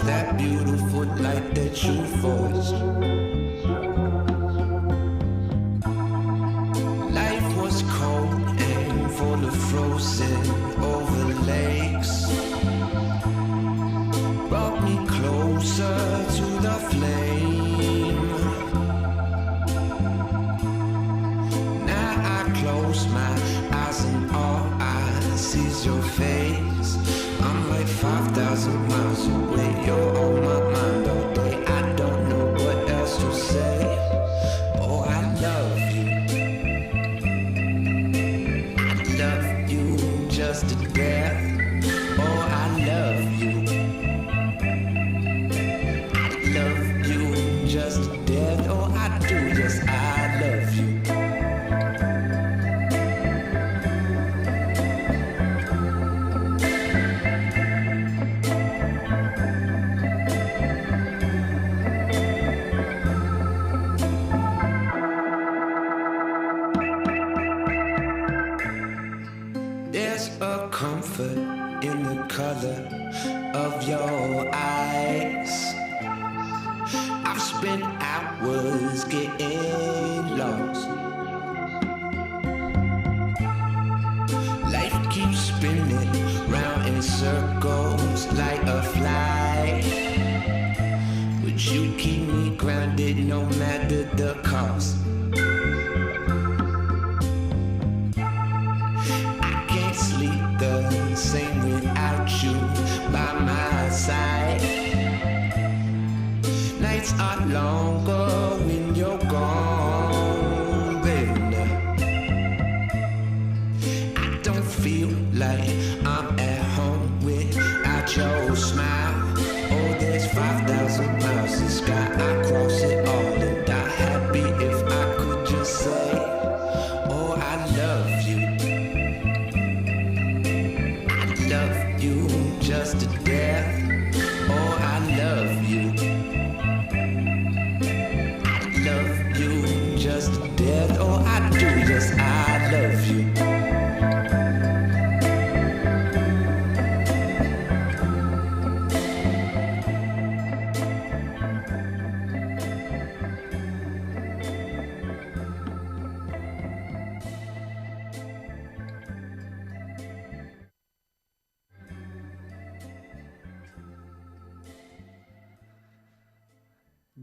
that beautiful light that you forged. Life was cold and full of frozen over lakes. Brought me closer to the flame. Now I close my eyes and all I see is your face. I'm like 5,000 miles away. You're on my mind all day. I don't know what else to say. Oh, I love you. I love you just to death. Oh, I love you. I love you just to death. Oh, I do. Yes, I love you. There's a comfort in the color of your eyes. I've spent hours getting lost. Life keeps spinning round in circles like a fly. But you keep me grounded no matter the cost. Sleep the same without you by my side. Nights are longer when you're gone, baby. I don't feel like I'm at home without your smile. Oh, there's 5,000 miles in sky. I cross it all and die happy if I could just say, oh, I love you. Love you just to death. Oh, I love you. I love you just to death. Oh, I do. Yes, I love you.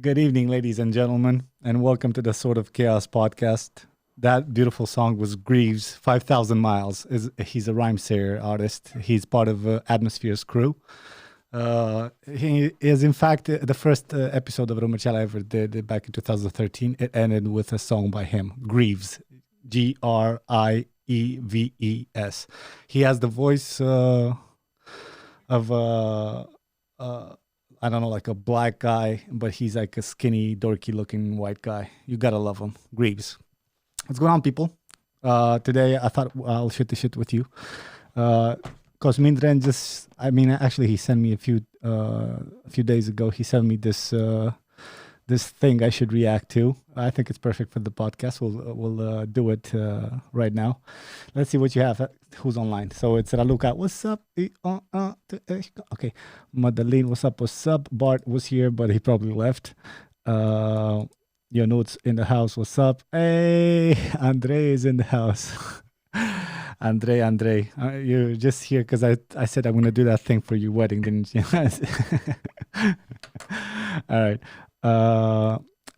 Good evening, ladies and gentlemen, and welcome to the Sort of Chaos podcast. That beautiful song was Greaves, 5,000 Miles. He's a rhymesayer artist. He's part of Atmosphere's crew. He is, in fact, the first episode of ROMERCIAL I ever did back in 2013. It ended with a song by him, Greaves, Grieves. He has the voice of I don't know, like a black guy, but he's like a skinny, dorky looking white guy. You gotta love him. Greaves. What's going on, people? Today I thought I'll shoot the shit with you. Cause Mindren actually he sent me a few days ago, he sent me this thing I should react to. I think it's perfect for the podcast. We'll do it right now. Let's see what you have. Who's online? So it's Raluca. What's up? Okay. Madeline, what's up? What's up? Bart was here, but he probably left. Your notes in the house. What's up? Hey, Andre is in the house. Andre, you're just here because I said I'm going to do that thing for your wedding, didn't you? All right.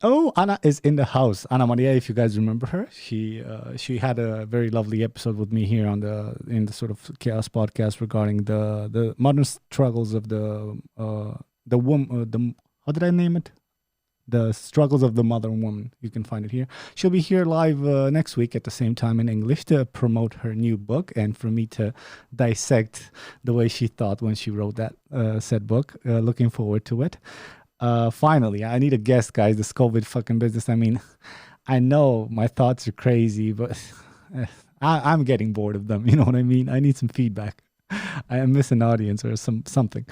Anna is in the house. Anna Maria, if you guys remember her, she had a very lovely episode with me here in the Sort of Chaos podcast regarding the modern struggles of the woman. How did I name it? The struggles of the modern woman. You can find it here. She'll be here live next week at the same time in English to promote her new book and for me to dissect the way she thought when she wrote that said book. Looking forward to it. Finally, I need a guest, guys. This COVID fucking business. I mean, I know my thoughts are crazy, but I'm getting bored of them. You know what I mean? I need some feedback. I miss an audience or something.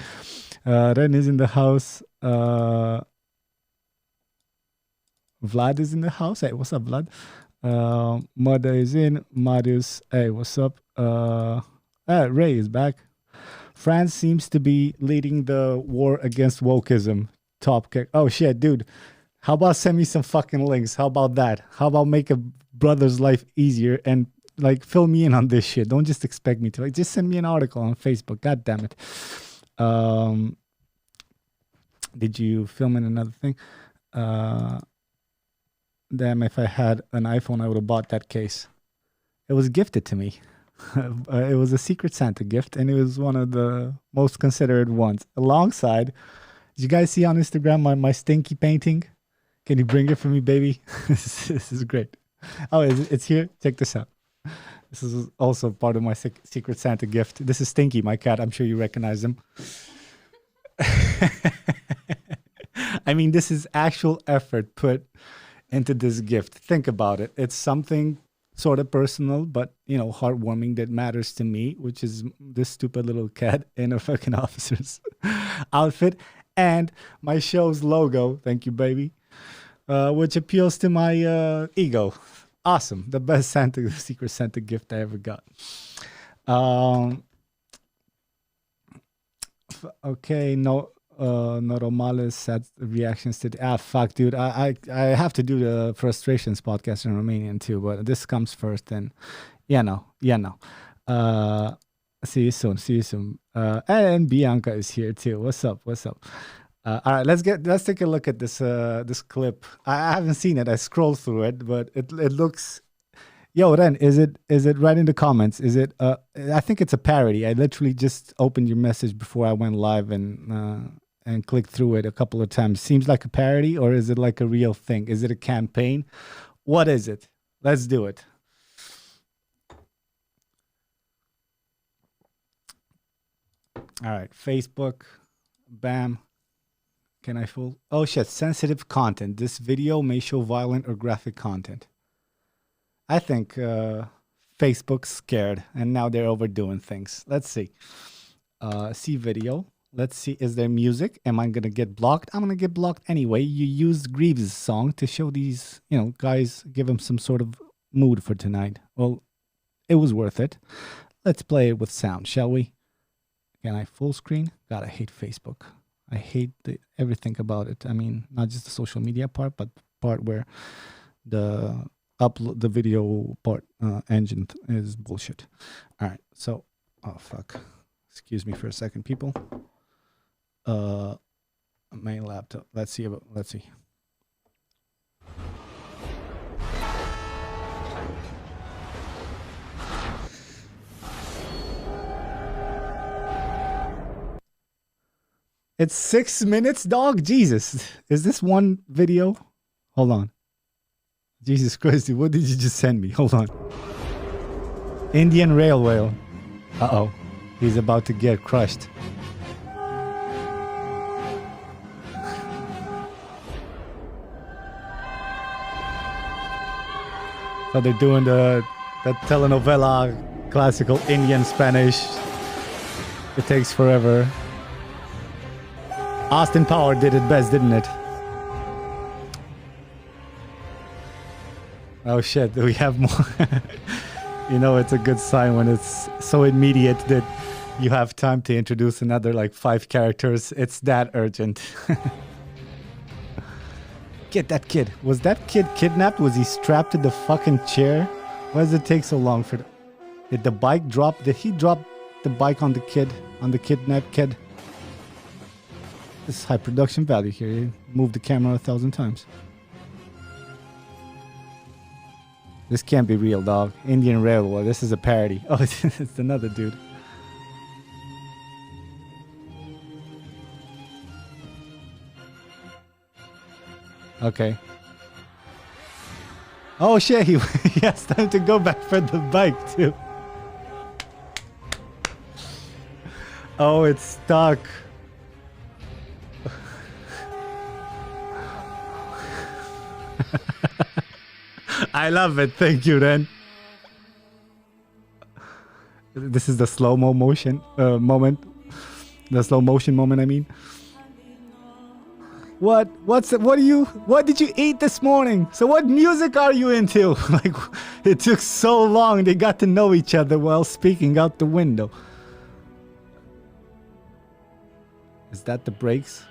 Ren is in the house. Vlad is in the house. Hey, what's up, Vlad? Mother is in. Marius, hey, what's up? Ray is back. France seems to be leading the war against wokeism. Top kick. Oh shit, dude. How about send me some fucking links? How about that? How about make a brother's life easier and like fill me in on this shit? Don't just expect me to. Like, just send me an article on Facebook. God damn it. Did you film in another thing? Damn, if I had an iPhone, I would have bought that case. It was gifted to me. It was a Secret Santa gift, and it was one of the most considerate ones. Alongside, did you guys see on Instagram my stinky painting? Can you bring it for me, baby? This is great. Oh, it's here? Check this out. This is also part of my Secret Santa gift. This is Stinky, my cat. I'm sure you recognize him. I mean, this is actual effort put into this gift. Think about it. It's something sort of personal, but, you know, heartwarming that matters to me, which is this stupid little cat in a fucking officer's outfit. And my show's logo, thank you, baby, which appeals to my ego. Awesome. The best Secret Santa gift I ever got. Okay, no normales sad reactions to fuck, dude. I have to do the frustrations podcast in Romanian too, but this comes first, and no. See you soon. And Bianca is here too. What's up? All right, let's take a look at this this clip. I haven't seen it. I scrolled through it, but it looks. Yo, Ren, is it right in the comments? Is it? I think it's a parody. I literally just opened your message before I went live and clicked through it a couple of times. Seems like a parody, or is it like a real thing? Is it a campaign? What is it? Let's do it. All right, Facebook, bam. Can I fool? Oh shit, sensitive content. This video may show violent or graphic content. I think Facebook's scared and now they're overdoing things. Let's see. See video. Let's see. Is there music? Am I going to get blocked? I'm going to get blocked anyway. You used Greaves' song to show these, you know, guys, give them some sort of mood for tonight. Well, it was worth it. Let's play it with sound, shall we? Can I full screen? God, I hate Facebook. I hate everything about it. I mean, not just the social media part, but part where the upload the video part engine is bullshit. All right, so oh fuck, excuse me for a second, people. Main laptop. Let's see. It's 6 minutes, dog. Jesus, is this one video? Hold on. Jesus Christ, what did you just send me? Hold on. Indian Railway. Uh-oh. He's about to get crushed. So they're doing the telenovela, classical Indian Spanish. It takes forever. Austin Power did it best, didn't it? Oh shit, we have more. You know, it's a good sign when it's so immediate that you have time to introduce another like 5 characters. It's that urgent. Get that kid. Was that kid kidnapped? Was he strapped to the fucking chair? Why does it take so long for did the bike drop? Did he drop the bike on the kidnapped kid? This is high production value here. You move the camera 1,000 times. This can't be real, dog. Indian Railway. This is a parody. Oh, it's another dude. Okay. Oh shit, he has time to go back for the bike too. Oh, it's stuck. I love it. Thank you, Ren. This is the slow-mo motion moment. The slow motion moment, I mean. What did you eat this morning? So what music are you into? Like, it took so long. They got to know each other while speaking out the window. Is that the brakes?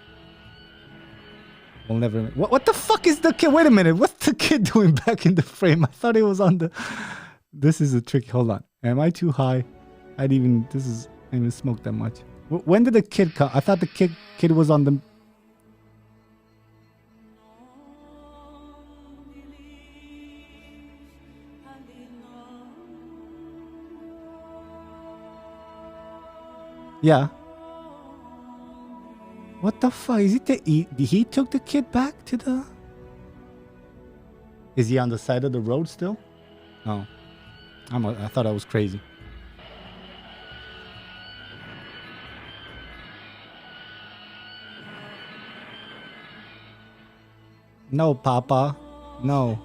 We'll never. What the fuck is the kid? Wait a minute. What's the kid doing back in the frame? I thought it was on the. This is a trick. Hold on. Am I too high? I didn't even smoke that much. When did the kid come? I thought the kid was on the. Yeah. What the fuck? Is it he took the kid back to the... Is he on the side of the road still? Oh. I thought I was crazy. No, Papa. No.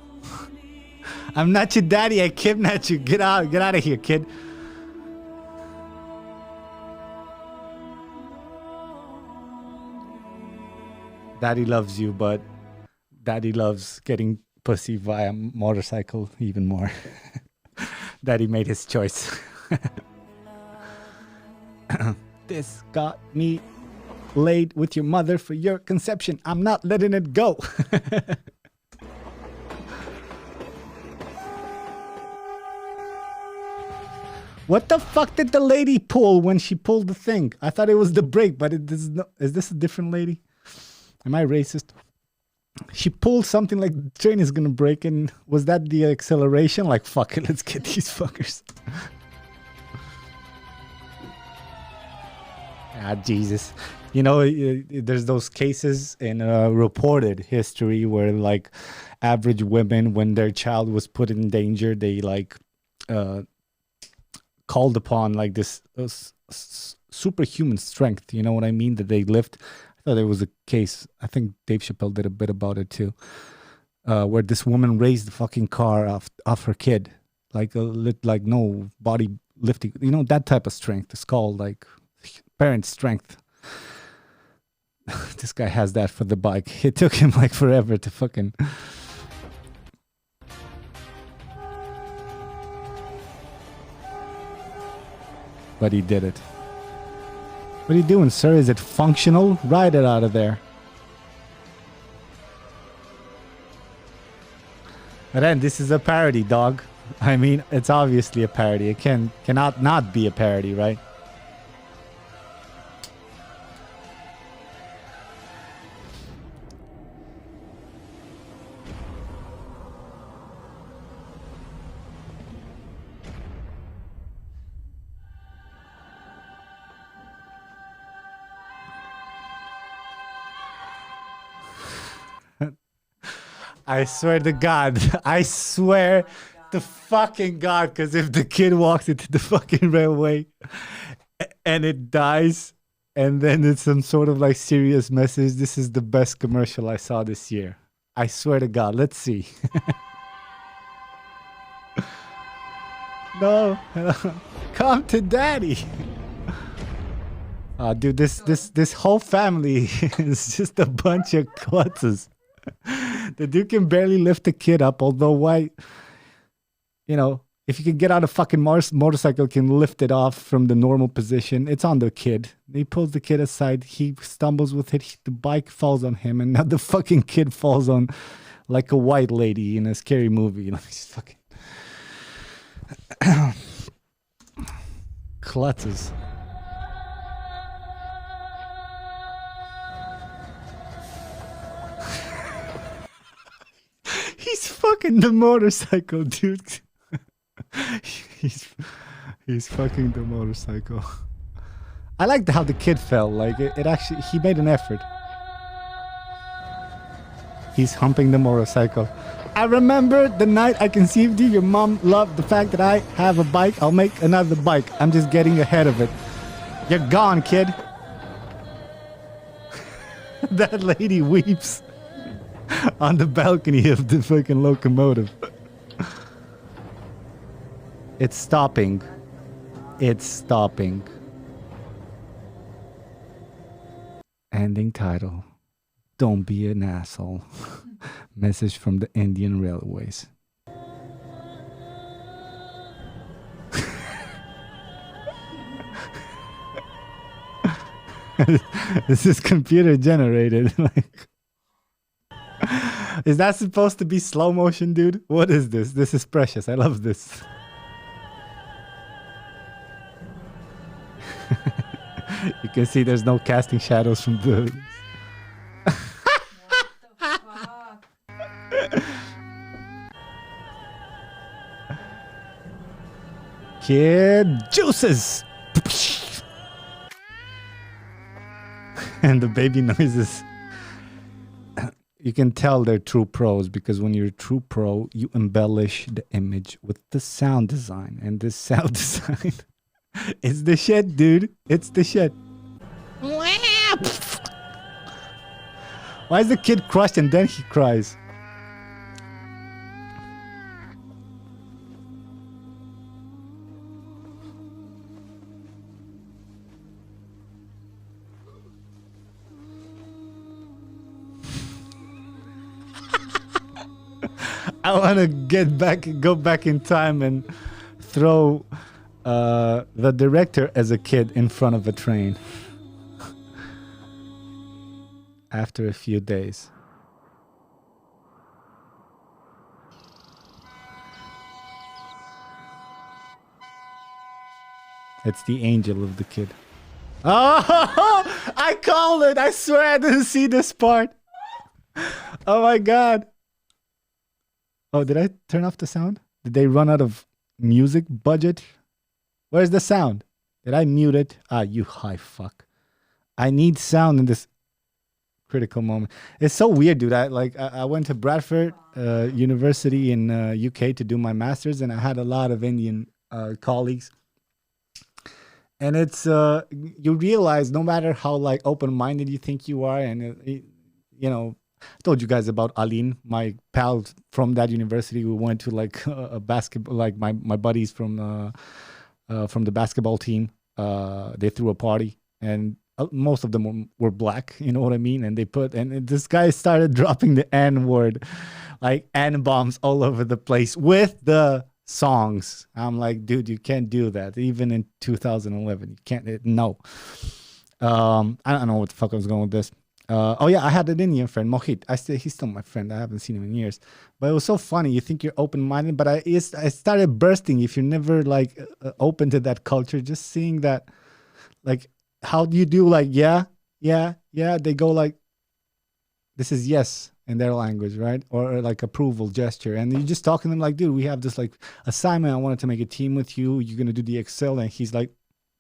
I'm not your daddy. I kidnapped you. Get out of here, kid. Daddy loves you, but Daddy loves getting pussy via motorcycle even more. Daddy made his choice. This got me laid with your mother for your conception. I'm not letting it go. What the fuck did the lady pull when she pulled the thing? I thought it was the brake, but is this a different lady? Am I racist? She pulled something like the train is gonna break, and was that the acceleration? Like, fuck it, let's get these fuckers. Ah, Jesus. You know, there's those cases in reported history where, like, average women, when their child was put in danger, they, like, called upon, like, this superhuman strength. You know what I mean? That they lift. I thought there was a case, I think Dave Chappelle did a bit about it too, where this woman raised the fucking car off her kid. Like no body lifting, you know, that type of strength. It's called, like, parent strength. This guy has that for the bike. It took him, like, forever to fucking... But he did it. What are you doing, sir? Is it functional? Ride it out of there. Ren, this is a parody, dog. I mean, it's obviously a parody. It cannot not be a parody, right? I swear to God. I swear to fucking God. Because if the kid walks into the fucking railway and it dies, and then it's some sort of, like, serious message, this is the best commercial I saw this year. I swear to God. Let's see. No. Come to daddy. Dude, this whole family is just a bunch of klutzes. The dude can barely lift the kid up, although why, you know, if you can get out a fucking motorcycle, can lift it off from the normal position. It's on the kid. He pulls the kid aside. He stumbles with it. The bike falls on him, and now the fucking kid falls on like a white lady in a scary movie. Like, just fucking klutzes. He's fucking the motorcycle, dude. he's fucking the motorcycle. I liked how the kid fell. Like, it actually, he made an effort. He's humping the motorcycle. I remember the night I conceived you. Your mom loved the fact that I have a bike. I'll make another bike. I'm just getting ahead of it. You're gone, kid. That lady weeps on the balcony of the fucking locomotive. It's stopping. It's stopping. Ending title. Don't be an asshole. Message from the Indian Railways. This is computer generated. Like, is that supposed to be slow motion, dude? What is this? This is precious. I love this. You can see there's no casting shadows from the. Fuck. Kid juices. And the baby noises. You can tell they're true pros because when you're a true pro, you embellish the image with the sound design. And this sound design is the shit, dude. It's the shit. Why is the kid crushed and then he cries? I want to go back in time and throw the director as a kid in front of a train. After a few days. It's the angel of the kid. Oh, I called it. I swear I didn't see this part. Oh my God. Oh, did I turn off the sound? Did they run out of music budget? Where's the sound? Did I mute it? Ah, you high fuck. I need sound in this critical moment. It's so weird, dude. I went to Bradford University in UK to do my master's, and I had a lot of Indian colleagues. And it's you realize no matter how like open-minded you think you are, and you know, I told you guys about Aline, my pal from that university. We went to like a basketball, like my buddies from the basketball team. They threw a party, and most of them were black, you know what I mean? And this guy started dropping the N word, like N bombs all over the place with the songs. I'm like, dude, you can't do that. Even in 2011, you can't. No. I don't know what the fuck I was going with this. Oh yeah, I had an Indian friend, Mohit. He's still my friend. I haven't seen him in years. But it was so funny. You think you're open-minded, but I started bursting. If you're never like open to that culture, just seeing that, like, how do you do like yeah? They go like, this is yes in their language, right? Or like approval gesture. And you just talking to them like, dude, we have this like assignment. I wanted to make a team with you. You're going to do the Excel. And he's like,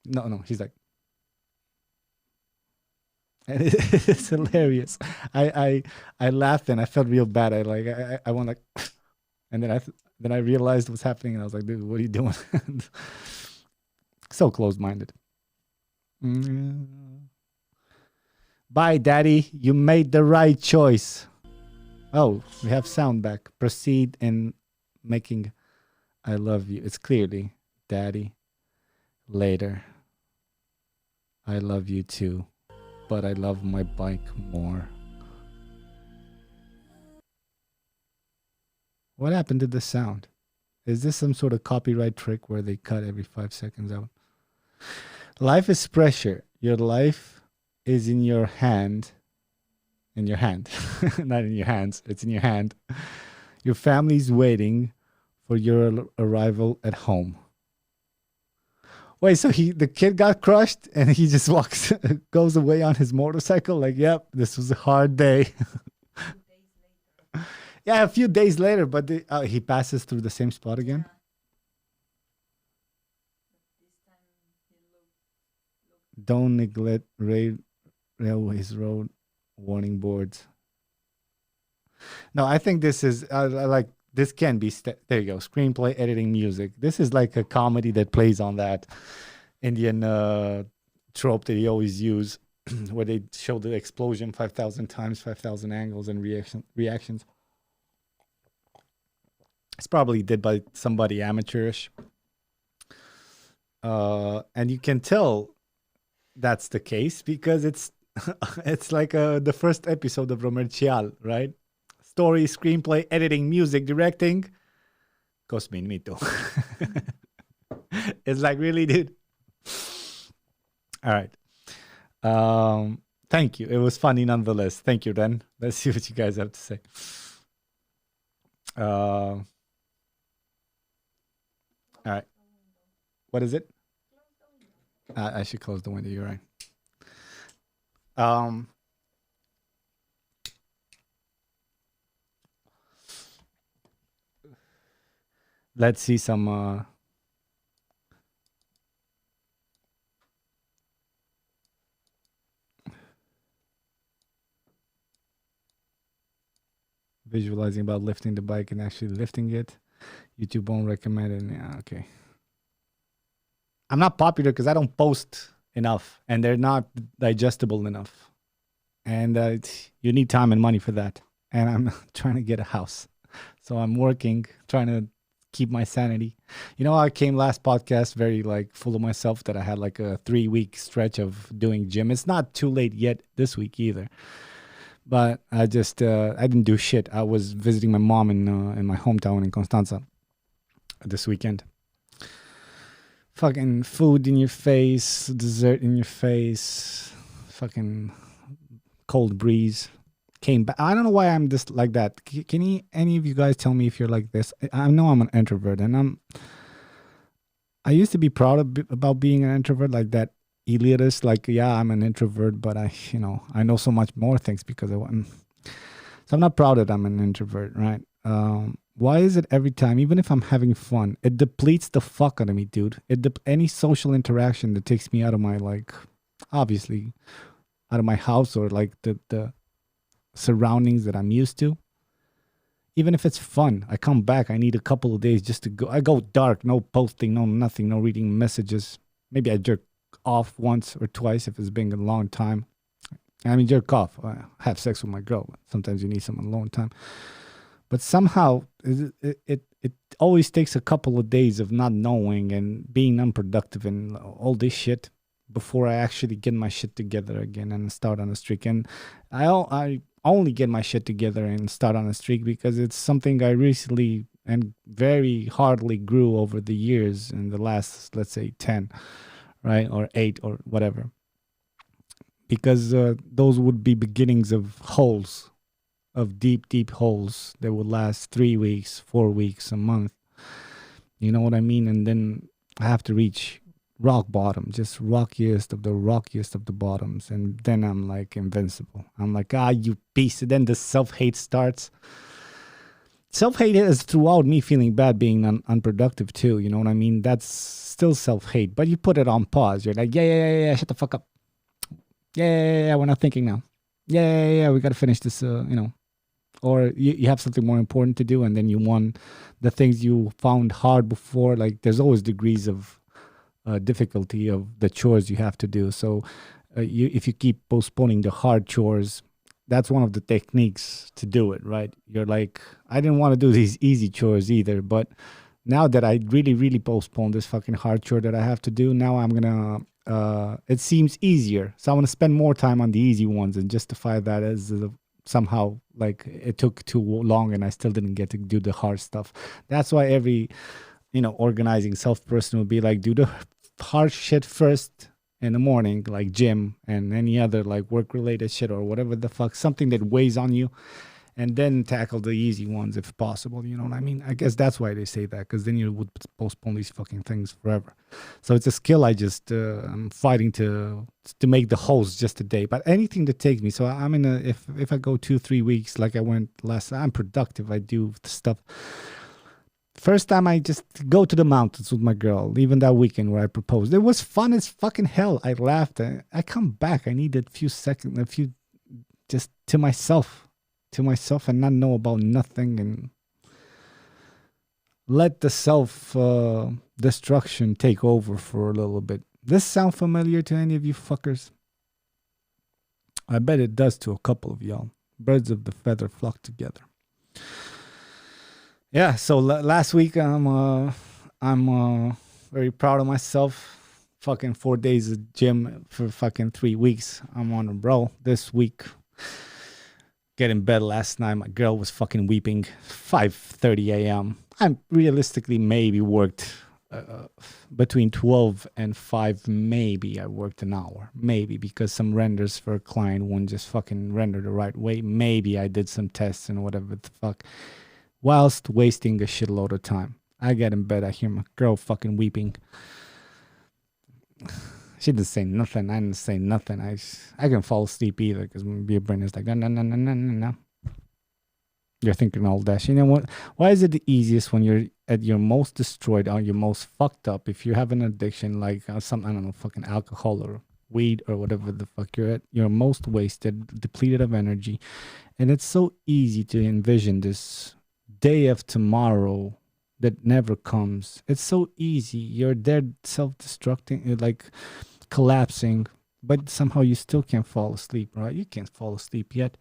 no. He's like, and it's hilarious. I laughed and I felt real bad. I went like, and then I realized what's happening. And I was like, dude, what are you doing? So close-minded. Bye, Daddy. You made the right choice. Oh, we have sound back. Proceed in making I love you. It's clearly Daddy. Later. I love you too, but I love my bike more. What happened to the sound? Is this some sort of copyright trick where they cut every 5 seconds out? Life is pressure. Your life is in your hand. In your hand. Not in your hands. It's in your hand. Your family's waiting for your arrival at home. Wait, so the kid got crushed and he just goes away on his motorcycle? Like, yep, this was a hard day. Yeah, a few days later, but he passes through the same spot again? Don't neglect railways, road warning boards. No, I think this is like this can be. There you go. Screenplay, editing, music. This is like a comedy that plays on that Indian trope that they always use, where they show the explosion 5,000 times, 5,000 angles and reactions. It's probably did by somebody amateurish, and you can tell that's the case because it's like the first episode of ROMERCIAL, right? Story, screenplay, editing, music, directing. Cosmin Mito. It's like, really, dude? All right. Thank you. It was funny nonetheless. Thank you, Ren. Let's see what you guys have to say. All right. What is it? I should close the window. You're right. Um, let's see some. Visualizing about lifting the bike and actually lifting it. YouTube won't recommend it. Yeah, okay. I'm not popular because I don't post enough, and they're not digestible enough. And you need time and money for that. And I'm trying to get a house, so I'm working, trying to keep my sanity. You know, I came last podcast very like full of myself that I had like a 3-week stretch of doing gym. It's not too late yet this week either. But I just I didn't do shit. I was visiting my mom in my hometown in Constanza this weekend. Fucking food in your face, dessert in your face, fucking cold breeze. Came back. I don't know why I'm just like that. Can any of you guys tell me if you're like this? I know I'm an introvert, and I used to be proud about being an introvert, like that elitist. Like, yeah, I'm an introvert, but I know so much more things because so I'm not proud that I'm an introvert, right? Why is it every time, even if I'm having fun, it depletes the fuck out of me, dude? Any social interaction that takes me out of my, like, obviously, out of my house or like the surroundings that I'm used to. Even if it's fun, I come back, I need a couple of days just to go. I go dark, no posting, no nothing, no reading messages. Maybe I jerk off once or twice if it's been a long time. I mean, jerk off. I have sex with my girl. Sometimes you need some alone time. But somehow it always takes a couple of days of not knowing and being unproductive and all this shit before I actually get my shit together again and start on a streak. And I only get my shit together and start on a streak because it's something I recently and very hardly grew over the years in the last, let's say, 10, right? Or 8 or whatever. Because those would be beginnings of holes. Of deep holes that would last 3 weeks, 4 weeks, a month. You know what I mean? And then I have to reach rock bottom, just rockiest of the bottoms. And then I'm like invincible. I'm like, you piece. And then the self-hate starts. Self-hate is throughout me feeling bad being unproductive too. You know what I mean? That's still self-hate. But you put it on pause. You're like, yeah, shut the fuck up. Yeah, we're not thinking now. Yeah, we got to finish this, Or you have something more important to do, and then you want the things you found hard before. Like, there's always degrees of difficulty of the chores you have to do. So if you keep postponing the hard chores, that's one of the techniques to do it, right? You're like, I didn't want to do these easy chores either, but now that I really postpone this fucking hard chore that I have to do, now I'm going to, it seems easier. So I want to spend more time on the easy ones and justify that as somehow like it took too long and I still didn't get to do the hard stuff. That's why every, organizing self person would be like, do the hard shit first in the morning, like gym and any other like work related shit or whatever the fuck, something that weighs on you, and then tackle the easy ones if possible. You know what I mean? I guess that's why they say that, because then you would postpone these fucking things forever. So it's a skill I just I'm fighting to make the holes just a day. But anything that takes me. So I'm in a if I go 2-3 weeks like I went last, I'm productive. I do stuff. First time I just go to the mountains with my girl, even that weekend where I proposed. It was fun as fucking hell. I laughed. I come back. I needed a few seconds, just to myself and not know about nothing and let the self destruction take over for a little bit. This sound familiar to any of you fuckers? I bet it does to a couple of y'all. Birds of the feather flock together. Yeah, so last week I'm very proud of myself. Fucking 4 days of gym for fucking 3 weeks. I'm on a roll. This week, get in bed last night. My girl was fucking weeping. 5:30 a.m. I realistically maybe worked between 12 and 5, maybe I worked an hour. Maybe because some renders for a client won't just fucking render the right way. Maybe I did some tests and whatever the fuck, whilst wasting a shitload of time. I get in bed, I hear my girl fucking weeping. She didn't say nothing. I didn't say nothing. I can fall asleep either because my brain is like, no, no, no, no, no, no, no. You're thinking all that. You know what? Why is it the easiest when you're at your most destroyed or your most fucked up? If you have an addiction like some, I don't know, fucking alcohol or weed or whatever the fuck you're at, you're most wasted, depleted of energy. And it's so easy to envision this day of tomorrow that never comes. It's so easy. You're there self-destructing, like collapsing, but somehow you still can't fall asleep, right? You can't fall asleep yet.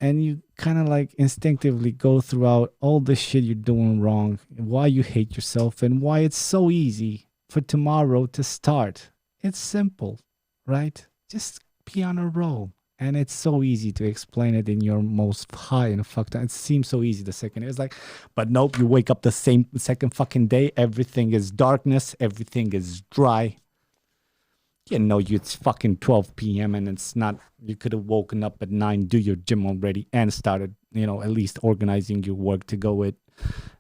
And you kind of like instinctively go throughout all the shit you're doing wrong, why you hate yourself, and why it's so easy for tomorrow to start. It's simple, right? Just be on a roll. And it's so easy to explain it in your most high and fucked up. It seems so easy the second. It's like, but nope, you wake up the same second fucking day. Everything is darkness. Everything is dry. You know, it's fucking 12 p.m. and it's not, you could have woken up at 9, do your gym already and started, you know, at least organizing your work to go with.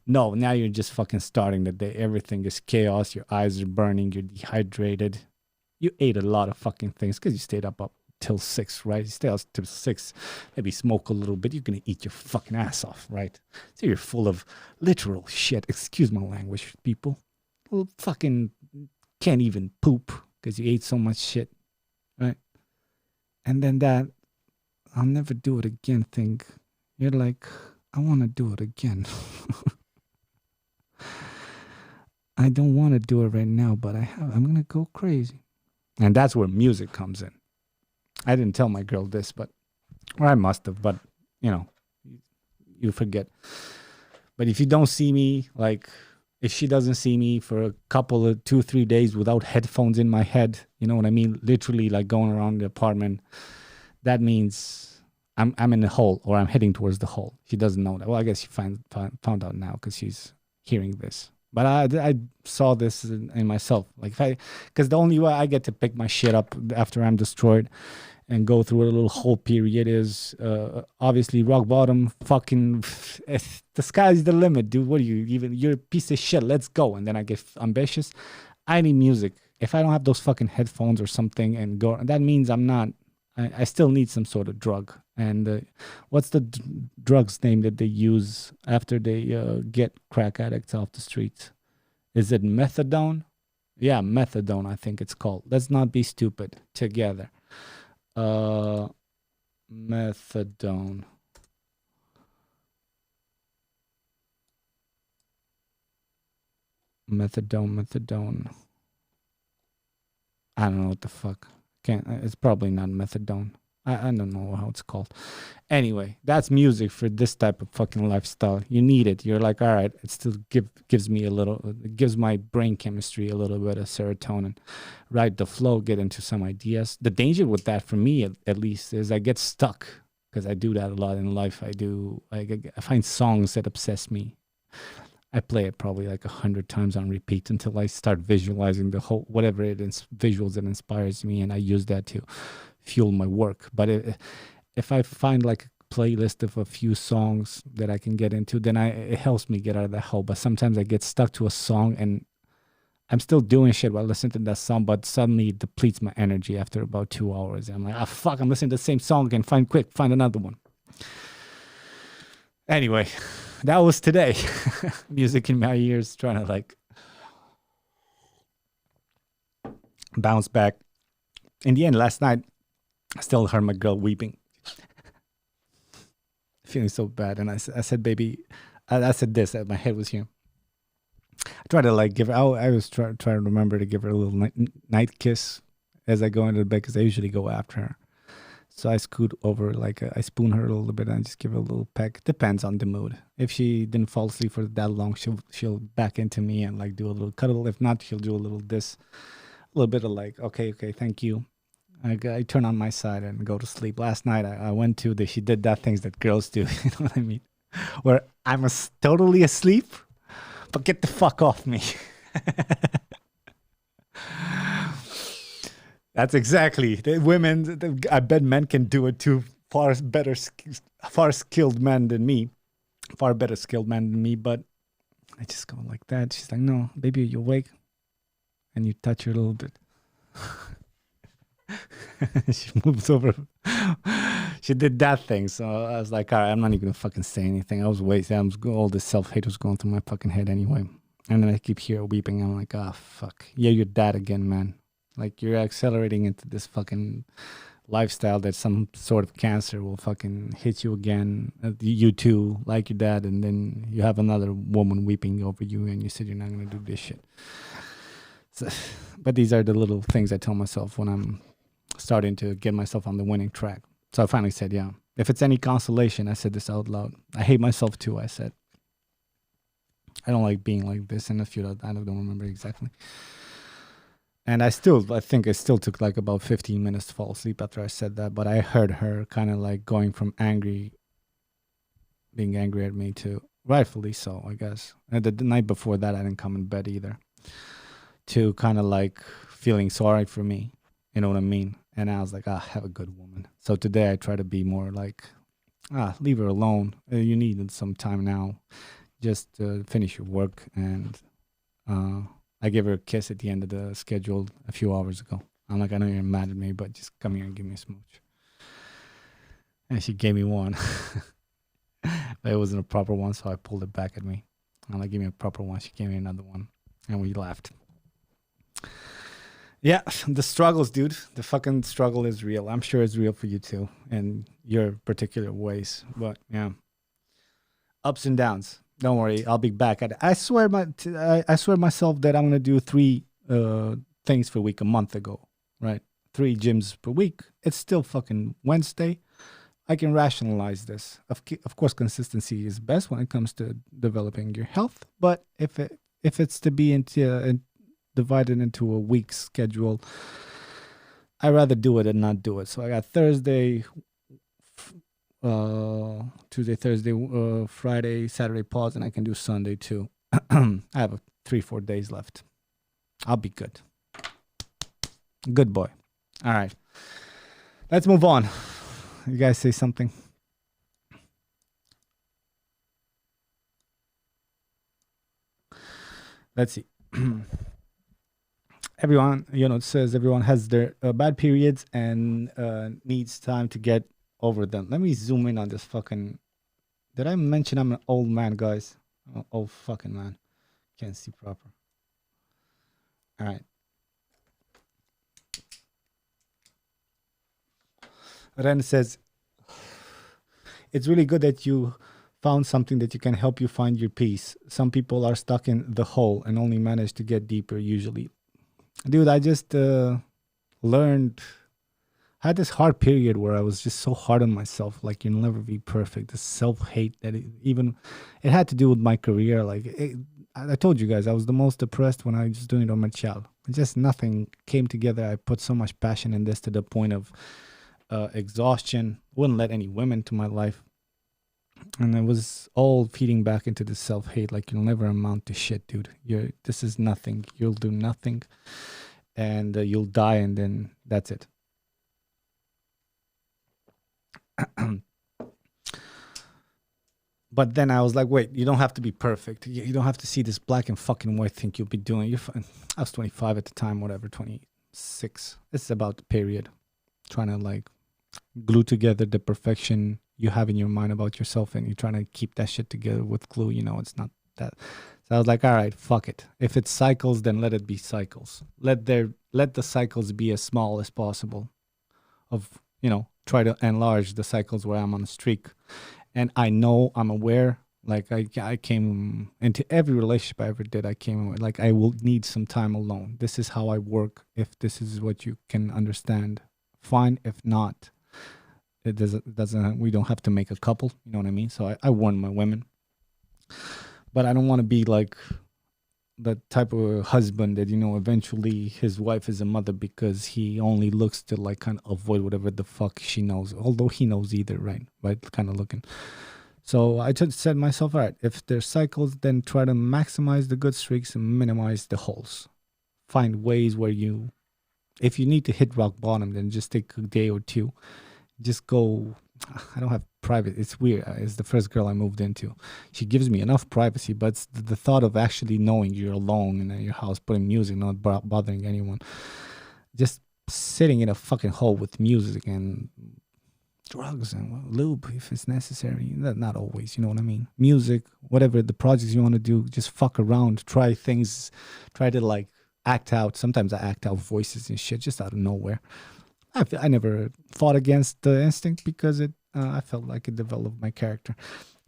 No, now you're just fucking starting the day. Everything is chaos. Your eyes are burning. You're dehydrated. You ate a lot of fucking things because you stayed up till 6, right? You stay out till 6, maybe smoke a little bit. You're going to eat your fucking ass off, right? So you're full of literal shit. Excuse my language, people. Well, fucking can't even poop because you ate so much shit, right? And then that I'll never do it again thing. You're like, I want to do it again. I don't want to do it right now, but I'm going to go crazy. And that's where music comes in. I didn't tell my girl this, or I must have, but, you know, you forget. But if you don't see me, like, if she doesn't see me for a couple of 2-3 days without headphones in my head, you know what I mean? Literally like going around the apartment, that means I'm in the hole or I'm heading towards the hole. She doesn't know that. Well, I guess she found out now because she's hearing this. But I saw this in myself. Like, because the only way I get to pick my shit up after I'm destroyed and go through a little whole period is obviously rock bottom. Fucking, the sky's the limit, dude. What are you even? You're a piece of shit. Let's go. And then I get ambitious. I need music. If I don't have those fucking headphones or something and go, that means I'm not. I still need some sort of drug. And what's the drug's name that they use after they get crack addicts off the streets? Is it methadone? Yeah, methadone, I think it's called. Let's not be stupid. Together. Methadone. Methadone. I don't know what the fuck. It's probably not methadone. I don't know how it's called. Anyway, that's music for this type of fucking lifestyle. You need it. You're like, all right, it still gives me a little, it gives my brain chemistry a little bit of serotonin. Ride the flow, get into some ideas. The danger with that for me, at least, is I get stuck because I do that a lot in life. I find songs that obsess me. I play it probably like 100 times on repeat until I start visualizing the whole, whatever it is, visuals that inspires me, and I use that to fuel my work. But if I find like a playlist of a few songs that I can get into, then it helps me get out of that hole. But sometimes I get stuck to a song and I'm still doing shit while listening to that song, but suddenly it depletes my energy after about 2 hours. And I'm like, fuck, I'm listening to the same song and find another one. Anyway, that was today. Music in my ears, trying to like bounce back. In the end, last night, I still heard my girl weeping. Feeling so bad. And I said, baby, I said this, my head was here. I try to like give her, I was trying to remember to give her a little night kiss as I go into the bed because I usually go after her. So I scoot over, like I spoon her a little bit and just give her a little peck. Depends on the mood. If she didn't fall asleep for that long, she'll back into me and like do a little cuddle. If not, she'll do a little bit of like, okay, thank you. I turn on my side and go to sleep. Last night I went to she did that things that girls do, you know what I mean? Where I'm totally asleep, but get the fuck off me. That's exactly the women. I bet men can do it too. Far better, far skilled men than me. Far better skilled men than me. But I just go like that. She's like, "No, baby, you awake?" And you touch her a little bit. She moves over. She did that thing. So I was like, all right, I'm not even gonna fucking say anything. I was wasting. All this self hate was going through my fucking head anyway. And then I keep here weeping. I'm like, ah, fuck. Yeah, you're dad again, man. Like you're accelerating into this fucking lifestyle that some sort of cancer will fucking hit you again. You too, like your dad, and then you have another woman weeping over you, and you said you're not gonna do this shit. So, but these are the little things I tell myself when I'm starting to get myself on the winning track. So I finally said, yeah, if it's any consolation, I said this out loud. I hate myself too, I said. I don't like being like this. And I don't remember exactly. And I think it still took like about 15 minutes to fall asleep after I said that. But I heard her kind of like going from being angry at me to rightfully so, I guess. And the night before that, I didn't come in bed either. To kind of like feeling sorry for me. You know what I mean? And I was like, have a good woman. So today I try to be more like, leave her alone. You need some time now. Just finish your work. And I gave her a kiss at the end of the schedule a few hours ago. I'm like, I know you're mad at me, but just come here and give me a smooch. And she gave me one. But it wasn't a proper one, so I pulled it back at me. I'm like, give me a proper one. She gave me another one. And we laughed. Yeah, the struggles, dude. The fucking struggle is real. I'm sure it's real for you too, in your particular ways. But yeah, ups and downs. Don't worry, I'll be back at it. I swear myself that I'm gonna do 3 things per week a month ago, right? 3 gyms per week. It's still fucking Wednesday. I can rationalize this. Of course, consistency is best when it comes to developing your health. But if it's to be divided into a week schedule, I'd rather do it than not do it. So I got Thursday, Tuesday, Thursday, Friday, Saturday pause, and I can do Sunday too. I have 3-4 days left. I'll be good. Good boy. All right. Let's move on. You guys say something. Let's see. Everyone, it says everyone has their bad periods and needs time to get over them. Let me zoom in on this fucking. Did I mention I'm an old man, guys? I'm an old fucking man. Can't see proper. All right. Ren says, it's really good that you found something that you can help you find your peace. Some people are stuck in the hole and only manage to get deeper usually. Dude, I just learned, I had this hard period where I was just so hard on myself, like you'll never be perfect. This self-hate that it had to do with my career. Like I told you guys, I was the most depressed when I was doing ROMERCIAL. Just nothing came together. I put so much passion in this to the point of exhaustion. Wouldn't let any women to my life. And it was all feeding back into this self-hate. Like you'll never amount to shit, dude. This is nothing. You'll do nothing. And you'll die and then that's it. But then I was like, wait, you don't have to be perfect. You don't have to see this black and fucking white thing you'll be doing. You're fine. I was 25 at the time, whatever, 26. It's about the period. Trying to like glue together the perfection you have in your mind about yourself, and you're trying to keep that shit together with glue. It's not that. So I was like, all right, fuck it. If it's cycles, then let it be cycles. Let the cycles be as small as possible. Try to enlarge the cycles where I'm on a streak. And I'm aware, like I came into every relationship I ever did, like I will need some time alone. This is how I work. If this is what you can understand, fine. If not, it doesn't, we don't have to make a couple, you know what I mean? So I warn my women, but I don't want to be like the type of husband that, eventually his wife is a mother because he only looks to like kind of avoid whatever the fuck she knows, although he knows either, right? Kind of looking. So I just said to myself, all right, if there's cycles, then try to maximize the good streaks and minimize the holes. Find ways where if you need to hit rock bottom, then just take a day or two. Just go. I don't have private. It's weird. It's the first girl I moved into. She gives me enough privacy, but it's the thought of actually knowing you're alone in your house, putting music, not bothering anyone, just sitting in a fucking hole with music and drugs and lube if it's necessary. Not always, you know what I mean? Music, whatever the projects you want to do, just fuck around, try things, try to like act out. Sometimes I act out voices and shit just out of nowhere. I never fought against the instinct because I felt like it developed my character.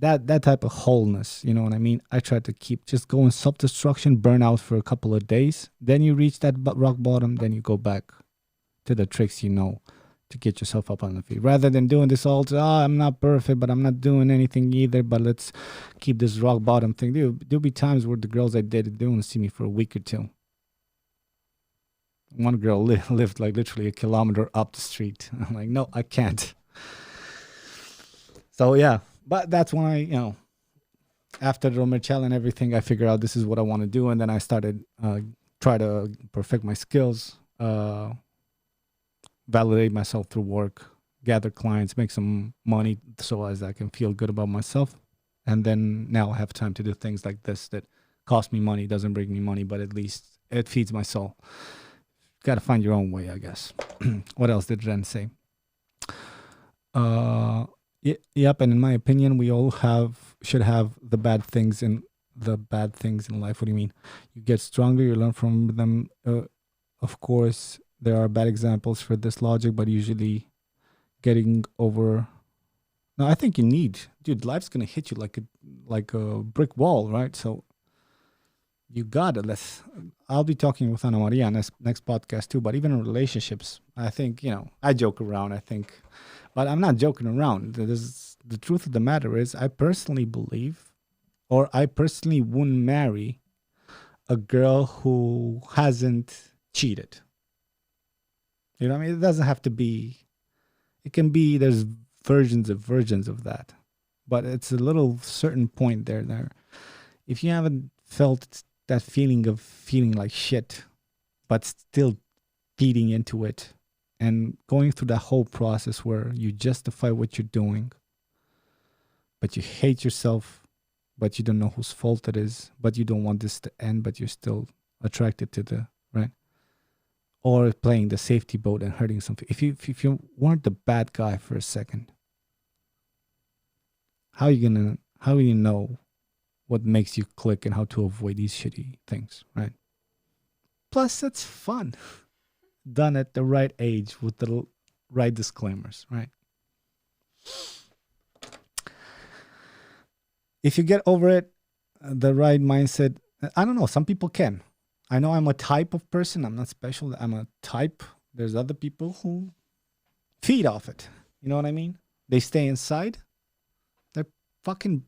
That type of wholeness, you know what I mean? I tried to keep just going self-destruction, burn out for a couple of days. Then you reach that rock bottom, then you go back to the tricks you know to get yourself up on the feet. Rather than doing this all, I'm not perfect, but I'm not doing anything either, but let's keep this rock bottom thing. There'll be times where the girls I dated, they won't see me for a week or two. One girl lived like literally a kilometer up the street. I'm like, no, I can't. So yeah, but that's when after the ROMERCIAL and everything, I figured out this is what I want to do. And then I started try to perfect my skills, validate myself through work, gather clients, make some money so as I can feel good about myself. And then now I have time to do things like this that cost me money, doesn't bring me money, but at least it feeds my soul. Got to find your own way, I guess. What else did Ren say? Yep, and in my opinion, we all should have the bad things in life. What do you mean? You get stronger, you learn from them. Of course, there are bad examples for this logic, but usually getting over. No, I think you need, dude. Life's gonna hit you like a brick wall, right? So you gotta. I'll be talking with Ana Maria next podcast too. But even in relationships, I think I joke around. I think, but I'm not joking around. The truth of the matter is, I personally believe, or I personally wouldn't marry a girl who hasn't cheated. You know what I mean? It doesn't have to be. It can be. There's versions of that, but it's a little certain point there. If you haven't felt that feeling of feeling like shit, but still feeding into it and going through that whole process where you justify what you're doing, but you hate yourself, but you don't know whose fault it is, but you don't want this to end, but you're still attracted to the right, or playing the safety boat and hurting something. If you weren't the bad guy for a second, how do you know what makes you click and how to avoid these shitty things, right? Plus, it's fun. Done at the right age with the right disclaimers, right? If you get over it, the right mindset, I don't know, some people can. I know I'm a type of person. I'm not special. I'm a type. There's other people who feed off it. You know what I mean? They stay inside. They're fucking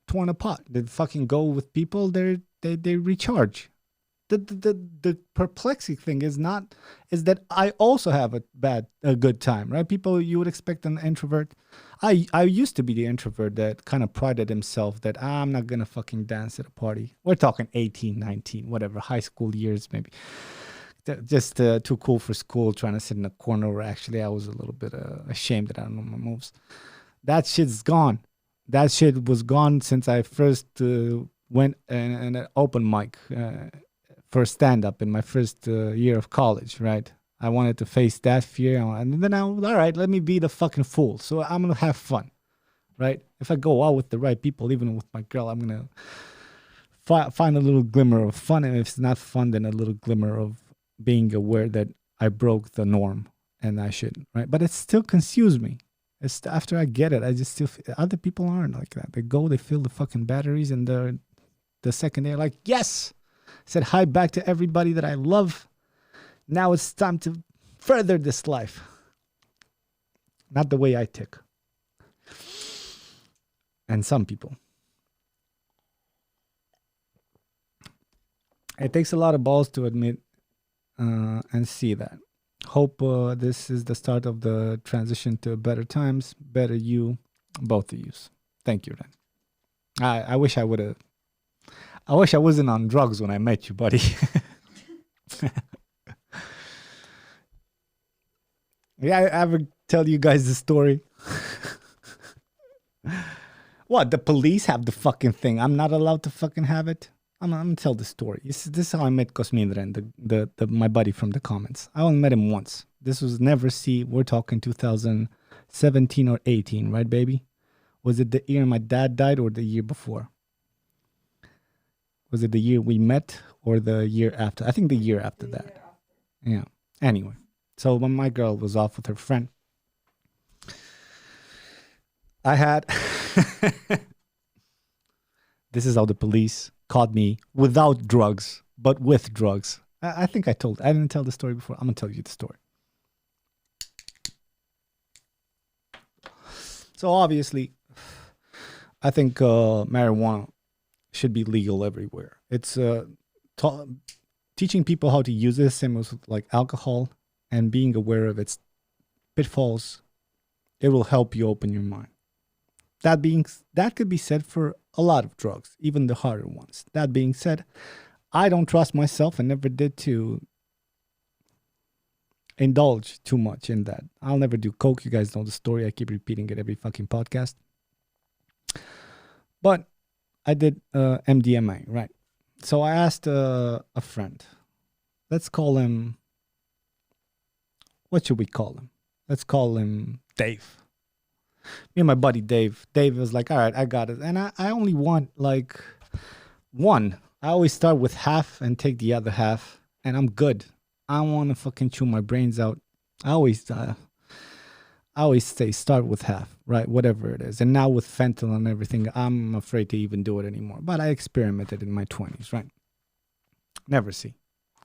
torn apart. They fucking go with people. They recharge. The perplexing thing is that I also have a good time, right? People, you would expect an introvert. I used to be the introvert that kind of prided himself that I'm not gonna fucking dance at a party. We're talking 18, 19, whatever, high school years maybe. Just too cool for school, trying to sit in a corner where actually I was a little bit ashamed that I don't know my moves. That shit's gone. That shit was gone since I first went in an open mic for stand-up in my first year of college, right? I wanted to face that fear. And then I was, all right, let me be the fucking fool. So I'm going to have fun, right? If I go out with the right people, even with my girl, I'm going to find a little glimmer of fun. And if it's not fun, then a little glimmer of being aware that I broke the norm and I shouldn't, right? But it still consumes me. It's after I get it, I just still other people aren't like that. They go, they fill the fucking batteries, and the second they're like, yes, said hi back to everybody that I love. Now it's time to further this life. Not the way I tick. And some people. It takes a lot of balls to admit and see that. Hope this is the start of the transition to better times, better you, both of yous. Thank you, then. I wish I would have. I wish I wasn't on drugs when I met you, buddy. Yeah, I ever tell you guys the story? What? The police have the fucking thing. I'm not allowed to fucking have it. I'm gonna tell the story. This is how I met Cosmindren, my buddy from the comments. I only met him once. This was never see. We're talking 2017 or 18, right, baby? Was it the year my dad died or the year before? Was it the year we met or the year after? I think the year after that. Yeah. Anyway, so when my girl was off with her friend, I had. This is how the police caught me without drugs, but with drugs. I think I didn't tell the story before. I'm going to tell you the story. So obviously, I think marijuana should be legal everywhere. It's teaching people how to use this, same as like alcohol, and being aware of its pitfalls. It will help you open your mind. That could be said for a lot of drugs, even the harder ones. That being said, I don't trust myself and never did to indulge too much in that. I'll never do coke. You guys know the story. I keep repeating it every fucking podcast. But I did MDMA, right? So I asked a friend. Let's call him. What should we call him? Let's call him Dave. Me and my buddy Dave. Dave was like, all right, I got it. And I only want like one. I always start with half and take the other half, and I'm good. I don't want to fucking chew my brains out. I always say start with half, right? Whatever it is. And now with fentanyl and everything, I'm afraid to even do it anymore. But I experimented in my 20s, right? Never see.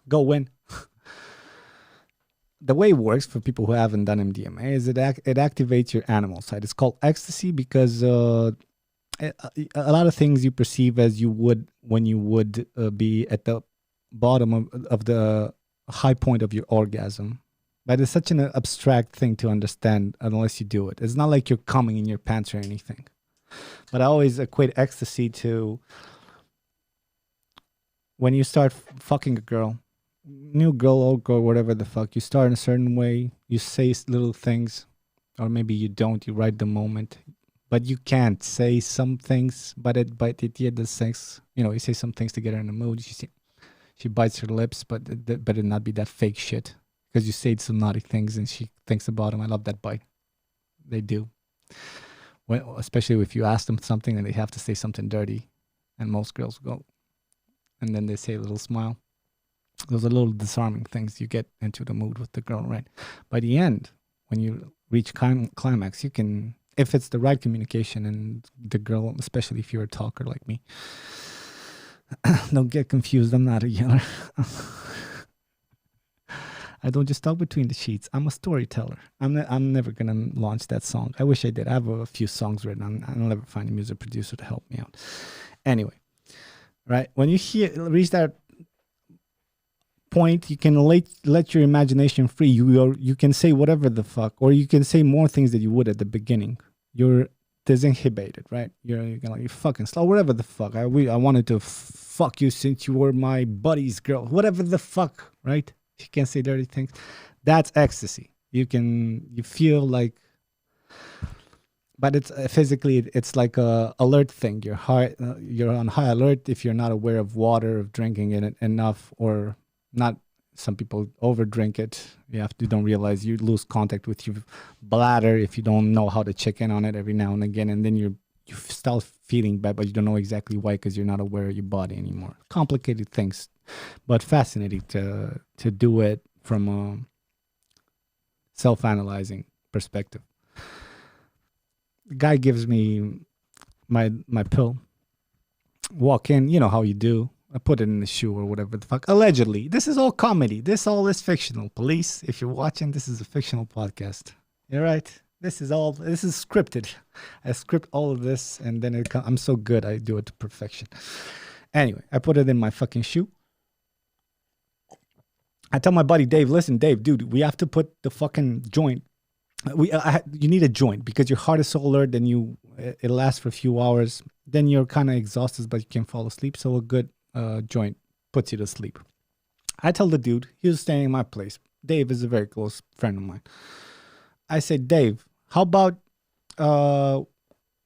Go win. The way it works for people who haven't done MDMA is it activates your animal side. It's called ecstasy because a lot of things you perceive as you would when you would be at the bottom of the high point of your orgasm. But it's such an abstract thing to understand unless you do it. It's not like you're coming in your pants or anything. But I always equate ecstasy to when you start fucking a girl, new girl, old girl, whatever the fuck. You start in a certain way. You say little things, or maybe you don't. You ride the moment, but you can't say some things. But at the end of sex, you say some things to get her in the mood. She bites her lips, but it better not be that fake shit because you say some naughty things and she thinks about them. I love that bite. They do. Especially if you ask them something and they have to say something dirty, and most girls go, and then they say a little smile. Those are little disarming things. You get into the mood with the girl, right? By the end, when you reach climax, you can, if it's the right communication and the girl, especially if you're a talker like me, don't get confused. I'm not a yeller. I don't just talk between the sheets. I'm a storyteller. I'm never going to launch that song. I wish I did. I have a few songs written. I'll never find a music producer to help me out. Anyway, right? When you reach that point, you can let your imagination free. You can say whatever the fuck, or you can say more things that you would at the beginning. You're disinhibited, right? You're fucking slow, whatever the fuck. I wanted to fuck you since you were my buddy's girl, whatever the fuck, right? You can say dirty things. That's ecstasy. You feel like, but it's physically, it's like a alert thing. You're on high alert if you're not aware of water, of drinking it enough, or not. Some people over drink it. You don't realize you lose contact with your bladder if you don't know how to check in on it every now and again, and then you start feeling bad, but you don't know exactly why because you're not aware of your body anymore. Complicated things, but fascinating to do it from a self-analyzing perspective. The guy gives me my pill. Walk in, you know how you do. I put it in the shoe or whatever the fuck. Allegedly. This is all comedy. This all is fictional. Police, if you're watching, this is a fictional podcast. You're right. This is scripted. I script all of this and then I'm so good. I do it to perfection. Anyway, I put it in my fucking shoe. I tell my buddy Dave, listen, Dave, dude, we have to put the fucking joint You need a joint because your heart is so alert. Then it lasts for a few hours. Then you're kind of exhausted, but you can fall asleep. So a good joint puts you to sleep. I tell the dude, he was staying in my place. Dave is a very close friend of mine. I said, Dave, how about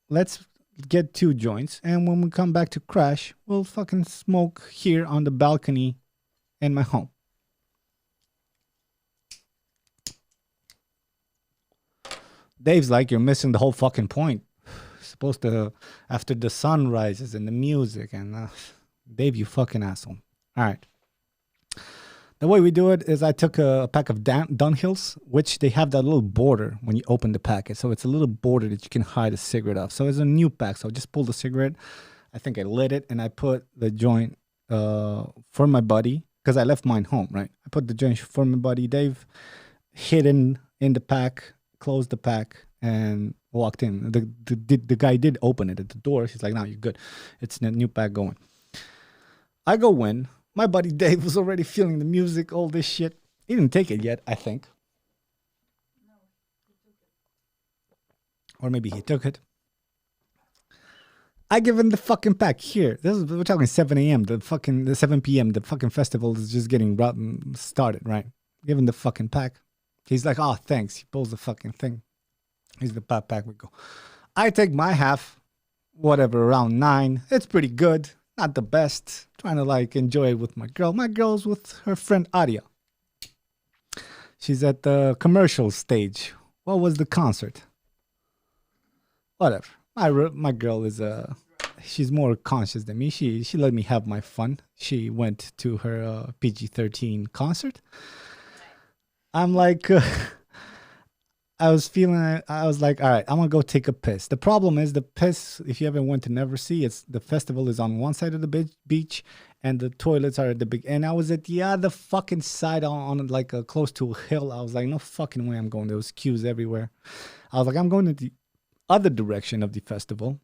let's get 2 joints, and when we come back to crash, we'll fucking smoke here on the balcony in my home. Dave's like, you're missing the whole fucking point. You're supposed to, after the sun rises and the music, and Dave, you fucking asshole. All right. The way we do it is I took a pack of Dunhills, which they have that little border when you open the packet. So it's a little border that you can hide a cigarette off. So it's a new pack. So I just pulled the cigarette. I think I lit it and I put the joint for my buddy because I left mine home, right? I put the joint for my buddy Dave, hidden in the pack, closed the pack, and walked in. The guy did open it at the door. He's like, no, you're good. It's a new pack going. I go in. My buddy Dave was already feeling the music, all this shit. He didn't take it yet, I think. No, he took it. Or maybe he took it. I give him the fucking pack. Here, we're talking 7 a.m. The 7 p.m. The fucking festival is just getting started, right? Give him the fucking pack. He's like, oh, thanks. He pulls the fucking thing. Here's the pack. We go. I take my half, whatever, around 9. It's pretty good. Not the best. Trying to like enjoy it with my girl. My girl's with her friend Aria. She's at the commercial stage. What was the concert? Whatever. My girl is she's more conscious than me. She let me have my fun. She went to her PG-13 concert. I'm like I was like, all right, I'm gonna go take a piss. The problem is the piss, if you ever went to Never See, the festival is on one side of the beach and the toilets are at the big, and I was at the other fucking side on like close to a hill. I was like, no fucking way I'm going. There was queues everywhere. I was like, I'm going to the other direction of the festival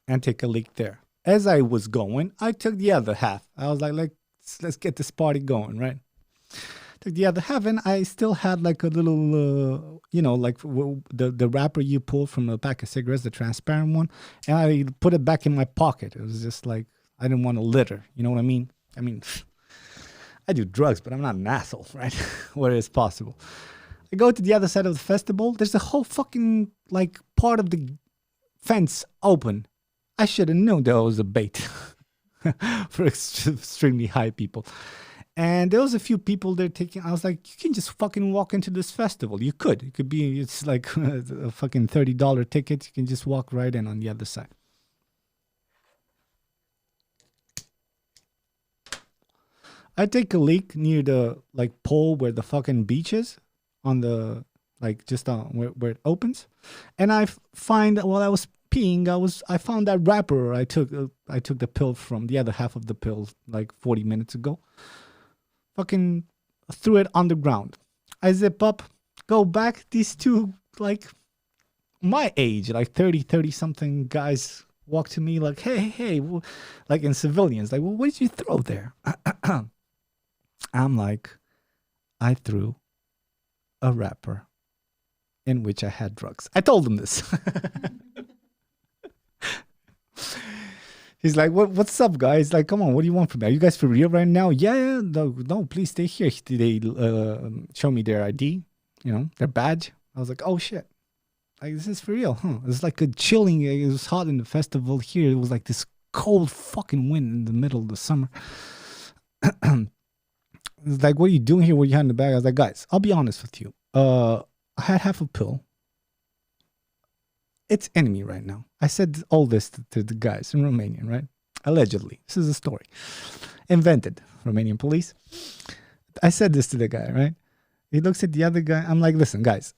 and take a leak there. As I was going, I took the other half. I was like let's get this party going, right? Took the other half, and I still had like a little, like the wrapper you pull from a pack of cigarettes, the transparent one, and I put it back in my pocket. It was just like, I didn't want to litter. You know what I mean? I mean, I do drugs, but I'm not an asshole, right? Where it's possible. I go to the other side of the festival. There's a whole fucking like part of the fence open. I should have known there was a bait for extremely high people. And there was a few people there taking, I was like, you can just fucking walk into this festival. You could. It could be, it's like a fucking $30 ticket. You can just walk right in on the other side. I take a leak near the like pole where the fucking beach is, on the, like just on where it opens. And I find, while I was peeing, I found that wrapper I took the pill from, the other half of the pill, like 40 minutes ago. Fucking threw it on the ground. I zip up, go back. These two, like my age, like 30 something guys walk to me like, hey, like in civilians, like, well, what did you throw there? I'm like, I threw a wrapper in which I had drugs. I told him this. He's like, what's up, guys? Like, come on, what do you want from me? Are you guys for real right now? Yeah, no, please stay here. They show me their ID, their badge. I was like, oh, shit. Like, this is for real, huh? It's like a chilling, it was hot in the festival here. It was like this cold fucking wind in the middle of the summer. It's like, what are you doing here? What are you having in the bag? I was like, guys, I'll be honest with you. I had half a pill. It's enemy right now. I said all this to the guys in Romanian, right? Allegedly. This is a story. Invented. Romanian police. I said this to the guy, right? He looks at the other guy. I'm like, listen, guys,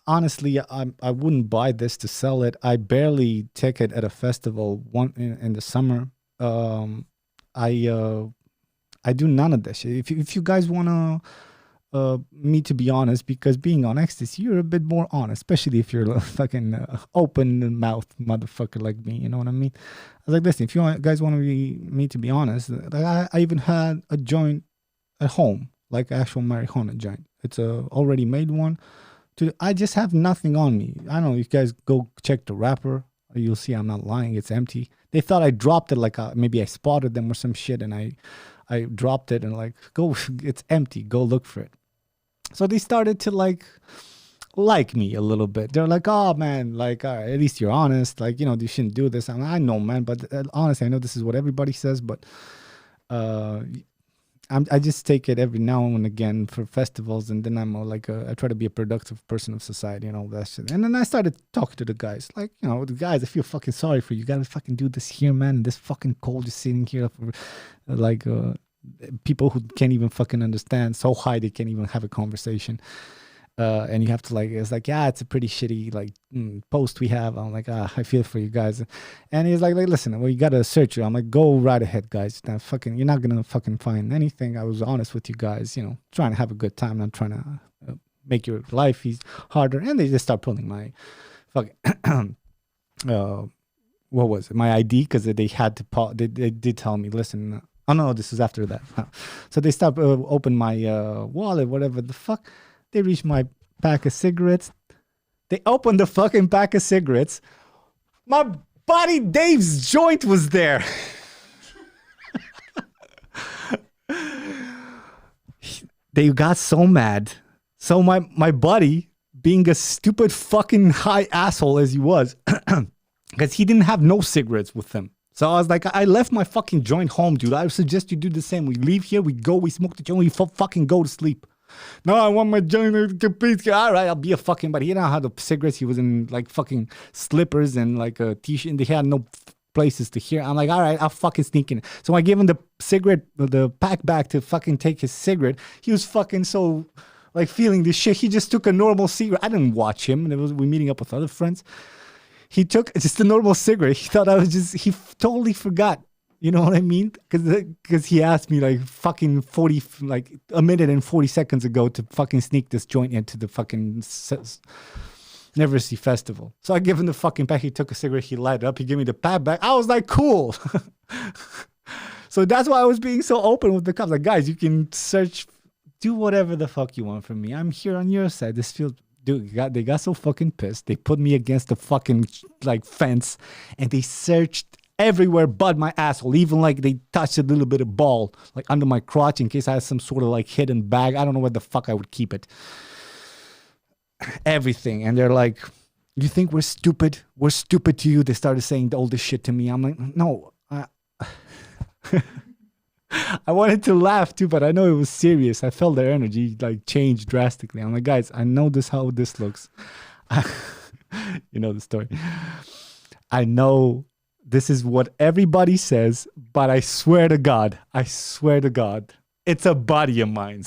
honestly, I wouldn't buy this to sell it. I barely take it at a festival in the summer. I do none of this shit. If you guys want to me to be honest, because being on ecstasy, you're a bit more honest, especially if you're a fucking open mouth motherfucker like me. You know what I mean? I was like, listen, if you guys want me to be honest, like I even had a joint at home, like actual marijuana joint. It's a already made one, I just have nothing on me. I don't know. You guys go check the wrapper. You'll see I'm not lying. It's empty. They thought I dropped it, like maybe I spotted them or some shit, and I dropped it and like, go, it's empty. Go look for it. So they started to like me a little bit. They're like, oh man, like at least you're honest. Like, you know, you shouldn't do this. I know, man, but honestly, I know this is what everybody says, but I just take it every now and again for festivals, and then I'm like I try to be a productive person of society and all that shit. And then I started talking to the guys, like, you know, the guys, I feel fucking sorry for you. You gotta fucking do this here, man. This fucking cold, just sitting here for like people who can't even fucking understand, so high they can't even have a conversation. And you have to like, it's like, yeah, it's a pretty shitty like post we have. I'm like, I feel for you guys. And he's like, listen, well, you gotta search it. I'm like, go right ahead, guys. Now, fucking, you're not gonna fucking find anything. I was honest with you guys, you know, trying to have a good time, not trying to make your life harder. And they just start pulling my fucking what was it? My ID, because they had to they did tell me, listen. Oh no, this is after that. So they start open my wallet, whatever the fuck. They reach my pack of cigarettes. They opened the fucking pack of cigarettes. My buddy Dave's joint was there. They got so mad. So my buddy, being a stupid fucking high asshole as he was, because he didn't have no cigarettes with him. So I was like, I left my fucking joint home, dude. I suggest you do the same. We leave here, we go, we smoke the joint, we fucking go to sleep. No, I want my joint to complete. All right, I'll be a fucking, but he didn't have the cigarettes. He was in like fucking slippers and like a t-shirt, and they had no places to hear. I'm like, all right, I'll fucking sneak in. So I gave him the cigarette, the pack back to fucking take his cigarette. He was fucking so like feeling this shit. He just took a normal cigarette. I didn't watch him. We meeting up with other friends. He took just a normal cigarette. He thought I was just, he totally forgot. You know what I mean? Because he asked me like fucking 40, like a minute and 40 seconds ago to fucking sneak this joint into the fucking Never See Festival. So I give him the fucking pack. He took a cigarette. He lighted up. He gave me the pack back. I was like, cool. So that's why I was being so open with the cops. Like, guys, you can search, do whatever the fuck you want from me. I'm here on your side. This field. Dude, they got so fucking pissed. They put me against the fucking like fence, and they searched everywhere but my asshole. Even like they touched a little bit of ball like under my crotch in case I had some sort of like hidden bag. I don't know where the fuck I would keep it. Everything. And they're like, you think we're stupid? We're stupid to you. They started saying all this shit to me. I'm like, no. I wanted to laugh too, but I know it was serious. I felt their energy like change drastically. I'm like, guys, I know this how this looks. You know the story. I know this is what everybody says, but I swear to God, it's a buddy of mine.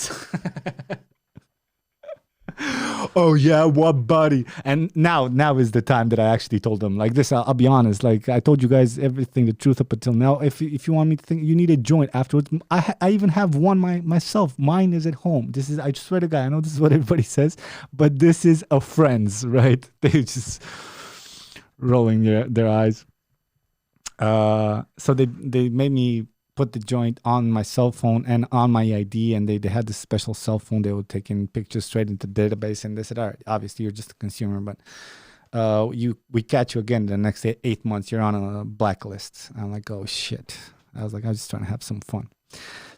Oh yeah, what buddy? And now is the time that I actually told them like this. I'll be honest. Like I told you guys everything, the truth up until now. If you want me to think, you need a joint afterwards. I even have one myself. Mine is at home. This is, I swear to God, I know this is what everybody says, but this is a friend's, right? They just rolling their eyes. So they made me put the joint on my cell phone and on my ID, and they had this special cell phone. They would take in pictures straight into the database, and they said, all right, obviously you're just a consumer, but we catch you again the next 8 months, you're on a blacklist. I'm like, oh shit. I was like, I was just trying to have some fun.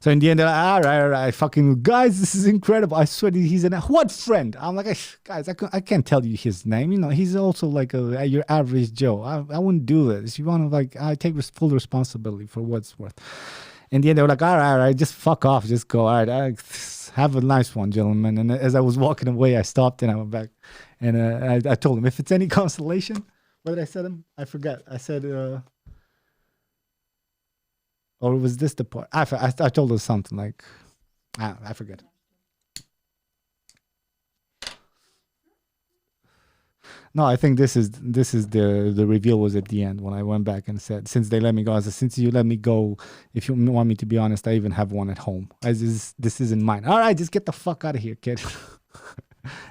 So in the end, they're like, all right, fucking guys, this is incredible. I swear he's what friend? I'm like, guys, I can't tell you his name. You know, he's also like your average Joe. I wouldn't do this. You want to like, I take full responsibility for what's worth. In the end, they were like, all right, just fuck off, just go. All right, have a nice one, gentlemen. And as I was walking away, I stopped and I went back, and I told him, if it's any consolation, what did I say to him? I forgot. I said, or was this the part? I told her something like, I forget. No, I think this is the reveal was at the end when I went back and said, since they let me go, I said, since you let me go, if you want me to be honest, I even have one at home. This isn't mine. All right, just get the fuck out of here, kid.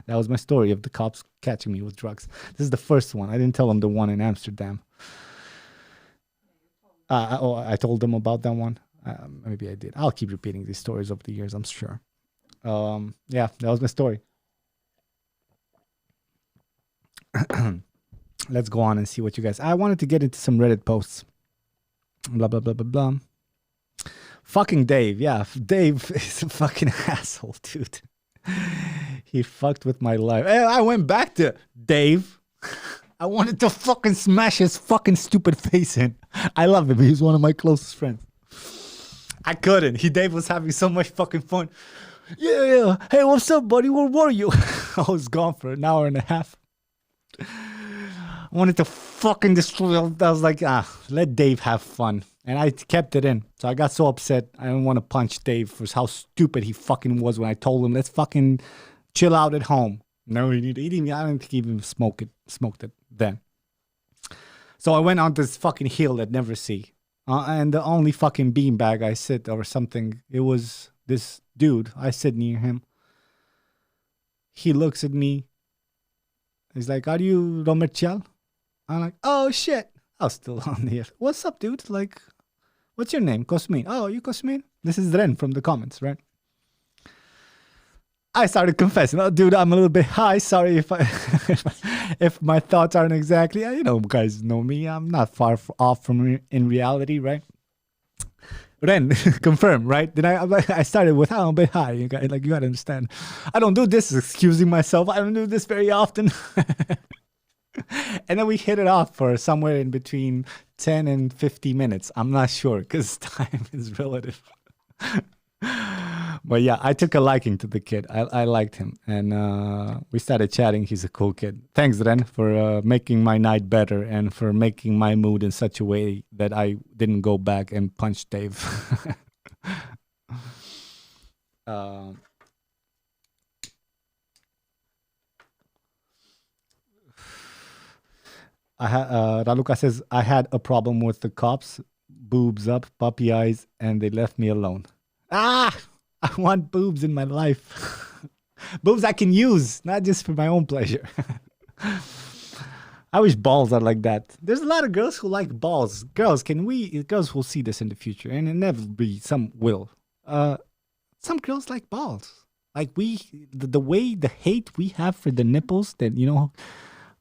That was my story of the cops catching me with drugs. This is the first one. I didn't tell them the one in Amsterdam. I told them about that one. Maybe I did. I'll keep repeating these stories over the years, I'm sure. Yeah, that was my story. Let's go on and see what you guys. I wanted to get into some Reddit posts. Blah blah blah blah blah. Fucking Dave, yeah, Dave is a fucking asshole, dude. He fucked with my life. Hey, I went back to Dave. I wanted to fucking smash his fucking stupid face in. I love him. He's one of my closest friends. I couldn't. Dave was having so much fucking fun. Yeah. Hey, what's up, buddy? Where were you? I was gone for an hour and a half. I wanted to fucking destroy. I was like, let Dave have fun. And I kept it in. So I got so upset. I didn't want to punch Dave for how stupid he fucking was when I told him, let's fucking chill out at home. No, he didn't. I don't think he even smoked it then. So I went on this fucking hill that never see. And the only fucking beanbag I sit or something, it was this dude. I sit near him. He looks at me. He's like, are you ROMERCIAL? I'm like, oh shit. I was still on the air. What's up, dude? Like, what's your name? Cosmin. Oh, you Cosmin? This is Ren from the comments, right? I started confessing. Oh, dude, I'm a little bit high. Sorry if if my thoughts aren't exactly. You guys know me. I'm not far off from in reality, right? Ren, confirm, right? Then I started with, I'm a bit high. You got to understand. I don't do this, excusing myself. I don't do this very often. And then we hit it off for somewhere in between 10 and 50 minutes. I'm not sure because time is relative. But yeah, I took a liking to the kid. I liked him. And we started chatting. He's a cool kid. Thanks, Ren, for making my night better and for making my mood in such a way that I didn't go back and punch Dave. Raluca says, I had a problem with the cops. Boobs up, puppy eyes, and they left me alone. I want boobs in my life. Boobs I can use, not just for my own pleasure. I wish balls are like that. There's a lot of girls who like balls. Girls will see this in the future, and inevitably some will. Some girls like balls. Like the hate we have for the nipples that,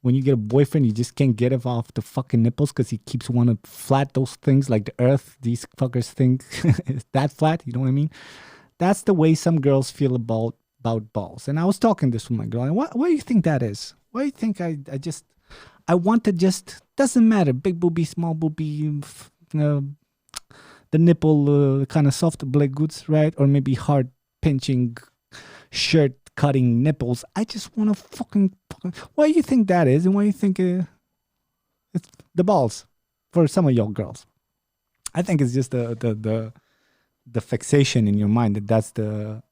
when you get a boyfriend, you just can't get him off the fucking nipples because he keeps wanting to flat those things like the earth. These fuckers think is that flat. You know what I mean? That's the way some girls feel about balls. And I was talking this with my girl. And why do you think that is? Why do you think I want to just, doesn't matter, big boobie, small boobie, the nipple kind of soft black goods, right? Or maybe hard pinching shirt cutting nipples. I just want to fucking. Why do you think that is? And why do you think it's the balls for some of your girls? I think it's just the fixation in your mind that's the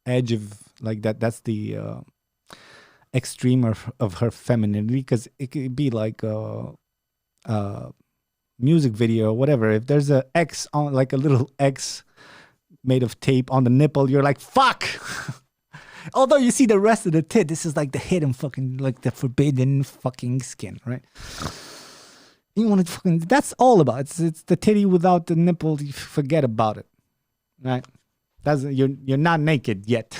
edge of like that. That's the extreme of her femininity, because it could be like a music video or whatever. If there's a X on, like a little X made of tape on the nipple, you're like, fuck. Although you see the rest of the tit, this is like the hidden fucking, like the forbidden fucking skin, right? You want to fucking, that's all about it. It's the titty without the nipple. You forget about it, right? You're not naked yet.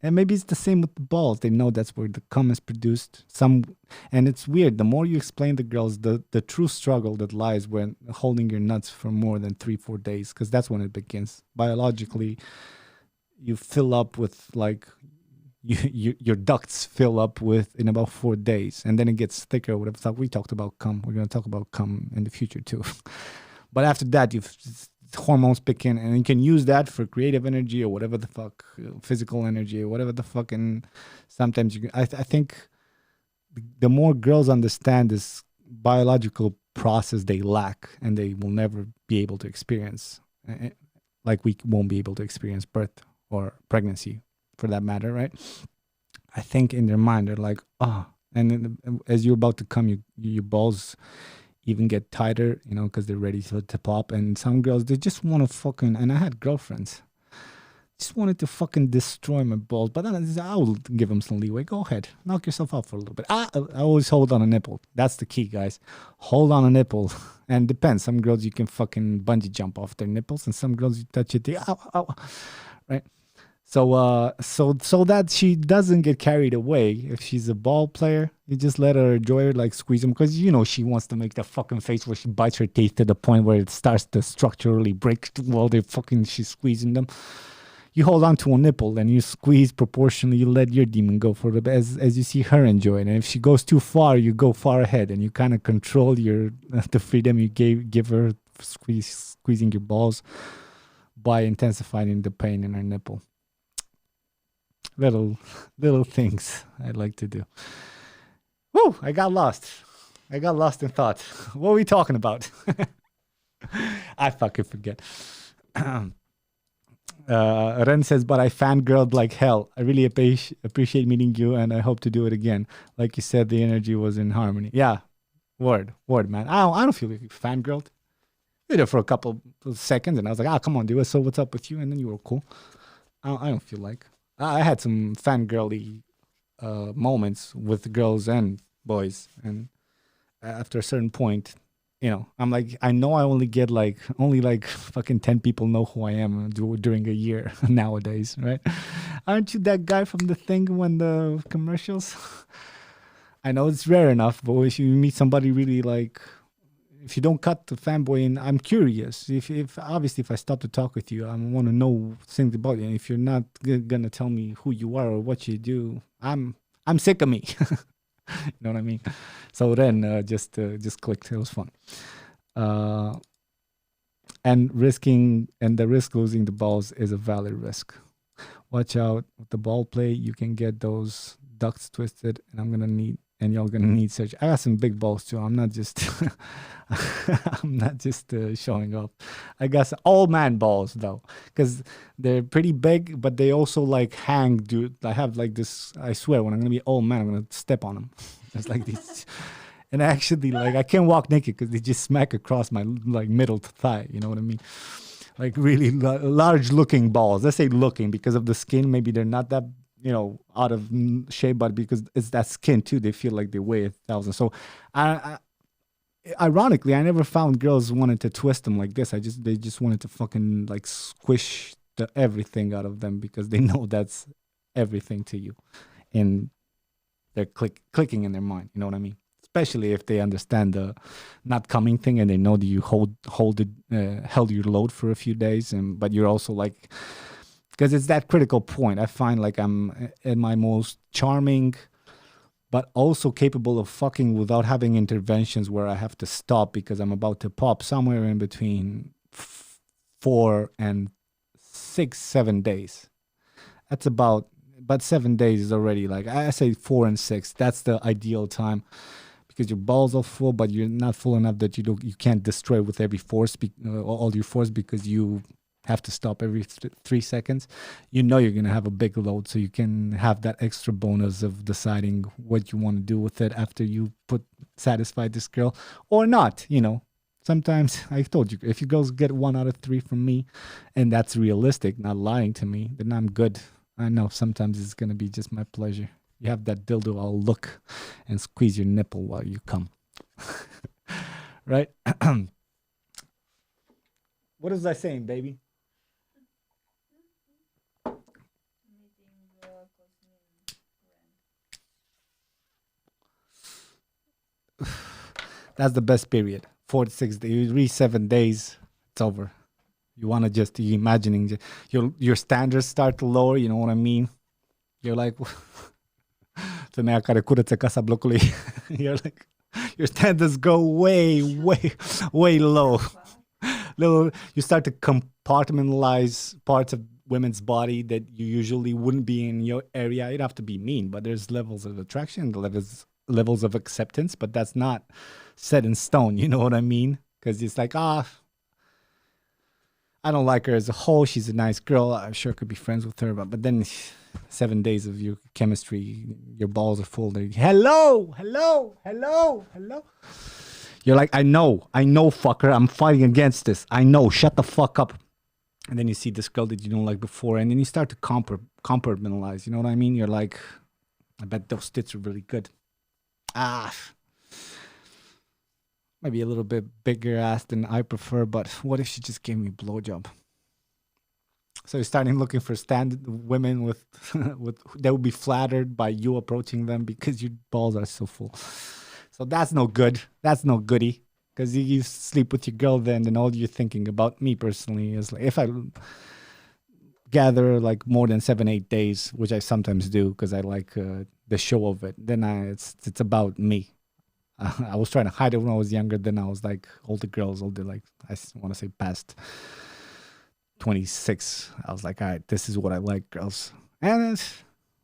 And maybe it's the same with the balls. They know that's where the cum is produced. And it's weird. The more you explain to girls the true struggle that lies when holding your nuts for more than 3-4 days, because that's when it begins. Biologically, you fill up with like your ducts fill up with in about 4 days, and then it gets thicker. Whatever. We talked about cum. We're gonna talk about cum in the future too. But after that, hormones pick in, and you can use that for creative energy or whatever the fuck, physical energy or whatever the fucking. Sometimes I think the more girls understand this biological process they lack, and they will never be able to experience, like we won't be able to experience birth or pregnancy for that matter, right? I think in their mind they're like, and then as you're about to come, your balls even get tighter, because they're ready to pop. And some girls, they just want to fucking, and I had girlfriends, just wanted to fucking destroy my balls, but then I will give them some leeway. Go ahead, knock yourself out for a little bit. I always hold on a nipple. That's the key, guys. Hold on a nipple. And depends. Some girls you can fucking bungee jump off their nipples, and some girls you touch it, ow, right? So that she doesn't get carried away. If she's a ball player, you just let her enjoy it, like squeeze them, because she wants to make that fucking face where she bites her teeth to the point where it starts to structurally break while she's squeezing them. You hold on to a nipple and you squeeze proportionally. You let your demon go for as you see her enjoy it. And if she goes too far, you go far ahead, and you kind of control the freedom you give her, squeezing your balls by intensifying the pain in her nipple. Little things I like to do. Woo! I got lost in thought. What were we talking about? I fucking forget. Ren says, but I fangirled like hell. I really appreciate meeting you, and I hope to do it again. Like you said, the energy was in harmony. Yeah, word, man. I don't feel like you fangirled. You did it for a couple of seconds, and I was like, come on, dude. So what's up with you? And then you were cool. I don't feel like. I had some fangirly moments with girls and boys, and after a certain point, I'm like, I know I only get only fucking 10 people know who I am during a year nowadays, right? Aren't you that guy from the thing when the commercials? I know it's rare enough, but if you meet somebody really if you don't cut the fanboy in, I'm curious. If obviously if I stop to talk with you, I want to know things about you. And if you're not gonna tell me who you are or what you do, I'm sick of me. You know what I mean? So then just clicked. It was fun. And the risk losing the balls is a valid risk. Watch out with the ball play. You can get those ducts twisted, and y'all gonna need surgery. I got some big balls too. I'm not just showing off. I got some old man balls though, because they're pretty big, but they also hang, dude. I have this. I swear, when I'm gonna be old man, I'm gonna step on them. It's like these, and actually, I can't walk naked because they just smack across my middle thigh. You know what I mean? Really large looking balls. Let's say looking because of the skin. Maybe they're not that out of shape, but because it's that skin too, they feel like they weigh 1,000. So ironically, I never found girls wanted to twist them like this. They just wanted to fucking squish the everything out of them because they know that's everything to you, and they're clicking in their mind. You know what I mean? Especially if they understand the not coming thing and they know that you held your load for a few days, but you're also because it's that critical point. I find I'm at my most charming, but also capable of fucking without having interventions where I have to stop because I'm about to pop somewhere in between 4 and 6, 7 days. That's but 7 days is already I say 4 and 6. That's the ideal time because your balls are full, but you're not full enough that you can't destroy with every force, all your force, because you have to stop every 3 seconds. You're going to have a big load, so you can have that extra bonus of deciding what you want to do with it after you satisfy this girl or not. Sometimes I told you, if you girls get 1 out of 3 from me, and that's realistic, not lying to me, then I'm good. I know sometimes it's going to be just my pleasure. You have that dildo, I'll look and squeeze your nipple while you come. Right? What was I saying, baby? That's the best period. 4 to 6 days. You reach 7 days, it's over. You want to just be imagining your standards start to lower. You know what I mean? You're like, you're like, your standards go way, way, way low. You start to compartmentalize parts of women's body that you usually wouldn't be in your area. You'd have to be mean, but there's levels of attraction, levels of acceptance, but that's not set in stone. You know what I mean? Because it's I don't like her as a whole. She's a nice girl. I'm sure I could be friends with her, but then 7 days of your chemistry, your balls are full. Hello. You're like, I know, fucker. I'm fighting against this. I know. Shut the fuck up. And then you see this girl that you don't like before, and then you start to compartmentalize. You know what I mean? You're like, I bet those tits are really good. Maybe a little bit bigger ass than I prefer, but what if she just gave me a blowjob? So you're starting looking for standard women with, with that would be flattered by you approaching them because your balls are so full. So that's no good. That's no goodie. Because you sleep with your girl, then all you're thinking about, me personally, is like if I gather like more than 7-8 days, which I sometimes do because I like the show of it, then it's about me. I was trying to hide it when I was younger. Then I was like older girls, like I want to say past 26. I was like, all right, this is what I like, girls. And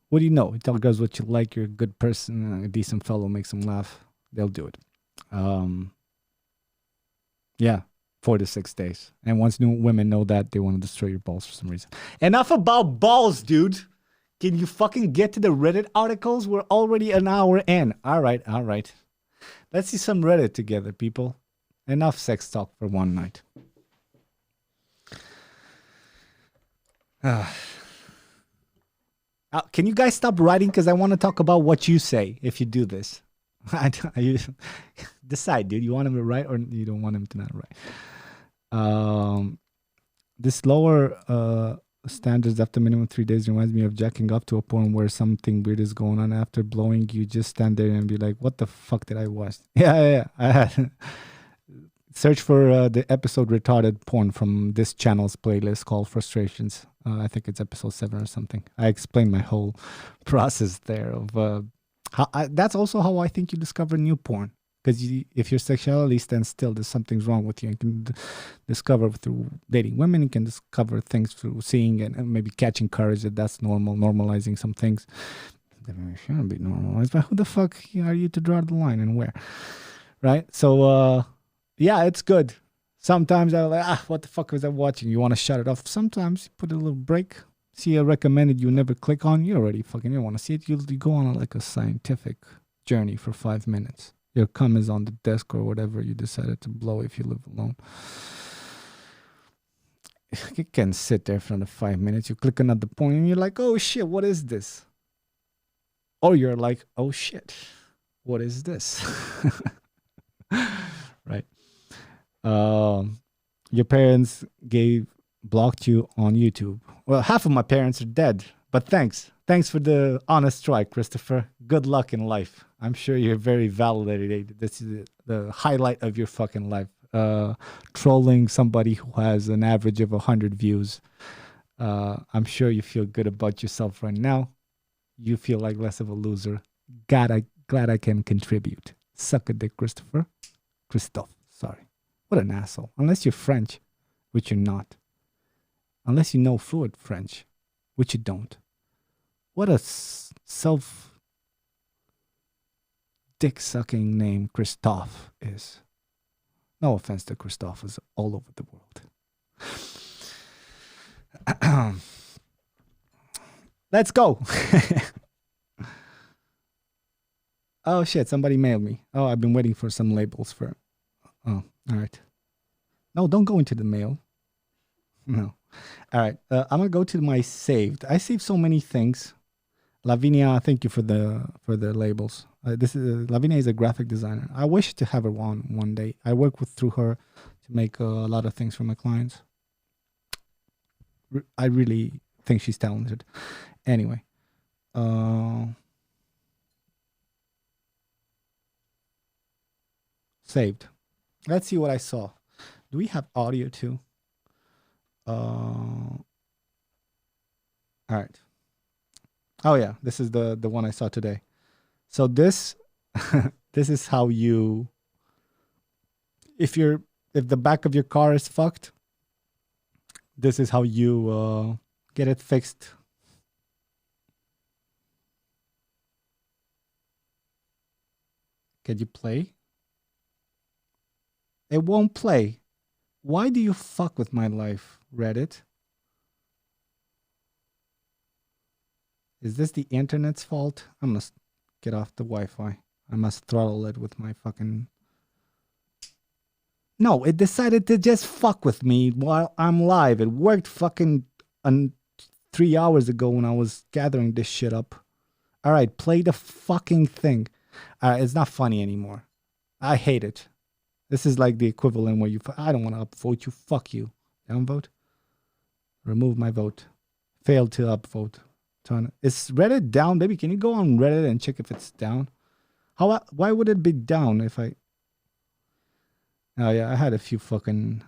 what do you know? You tell girls what you like. You're a good person, a decent fellow, makes them laugh. They'll do it. Yeah, 4 to 6 days. And once new women know that, they want to destroy your balls for some reason. Enough about balls, dude. Can you fucking get to the Reddit articles? We're already an hour in. All right. Let's see some Reddit together, people. Enough sex talk for one night. Can you guys stop writing? Because I want to talk about what you say if you do this. Decide, dude. You want him to write or you don't want him to not write? This lower standards after minimum 3 days reminds me of jacking up to a point where something weird is going on. After blowing, you just stand there and be like, what the fuck did I watch? Yeah. I had search for the episode retarded porn from this channel's playlist called Frustrations. I think it's episode 7 or something. I explained my whole process there of that's also how I think you discover new porn. Because if your sexuality stands still, there's something's wrong with you. You can discover through dating women. You can discover things through seeing and maybe catching courage that that's normal, normalizing some things. It shouldn't be normalized. But who the fuck are you to draw the line and where? Right? So, yeah, it's good. Sometimes I'm like, what the fuck was I watching? You want to shut it off. Sometimes you put a little break. See a recommended you never click on. You already fucking you want to see it. You go on like a scientific journey for 5 minutes. Your cum is on the desk or whatever you decided to blow if you live alone. You can sit there for another 5 minutes. You click another point and you're like, oh shit, what is this? Or you're like, oh shit, what is this? Right. Your parents blocked you on YouTube. Well, half of my parents are dead, but thanks. Thanks for the honest try, Christopher. Good luck in life. I'm sure you're very validated. This is the highlight of your fucking life. Trolling somebody who has an average of 100 views. I'm sure you feel good about yourself right now. You feel like less of a loser. Glad I can contribute. Suck a dick, Christopher. Christophe, sorry. What an asshole. Unless you're French, which you're not. Unless you know fluent French, which you don't. What a dick-sucking name Christophe is. No offense to Christophers all over the world. Let's go. Oh, shit. Somebody mailed me. Oh, I've been waiting for some labels for... Oh, all right. No, don't go into the mail. No. All right. I'm going to go to my saved. I saved so many things. Lavinia, thank you for the labels. Lavinia is a graphic designer. I wish to have her on one day. I work through her to make a lot of things for my clients. I really think she's talented. Anyway, saved. Let's see what I saw. Do we have audio too? All right. Oh yeah, this is the one I saw today. So this this is how you if the back of your car is fucked, this is how you get it fixed. Can you play? It won't play. Why do you fuck with my life, Reddit? Is this the internet's fault? I must get off the Wi-Fi. I must throttle it with my fucking... No, it decided to just fuck with me while I'm live. It worked fucking 3 hours ago when I was gathering this shit up. All right, play the fucking thing. It's not funny anymore. I hate it. This is like the equivalent where I don't want to upvote you. Fuck you. Downvote. Remove my vote. Failed to upvote. Is Reddit down, baby? Can you go on Reddit and check if it's down? Why would it be down if I... Oh, yeah, I had a few fucking...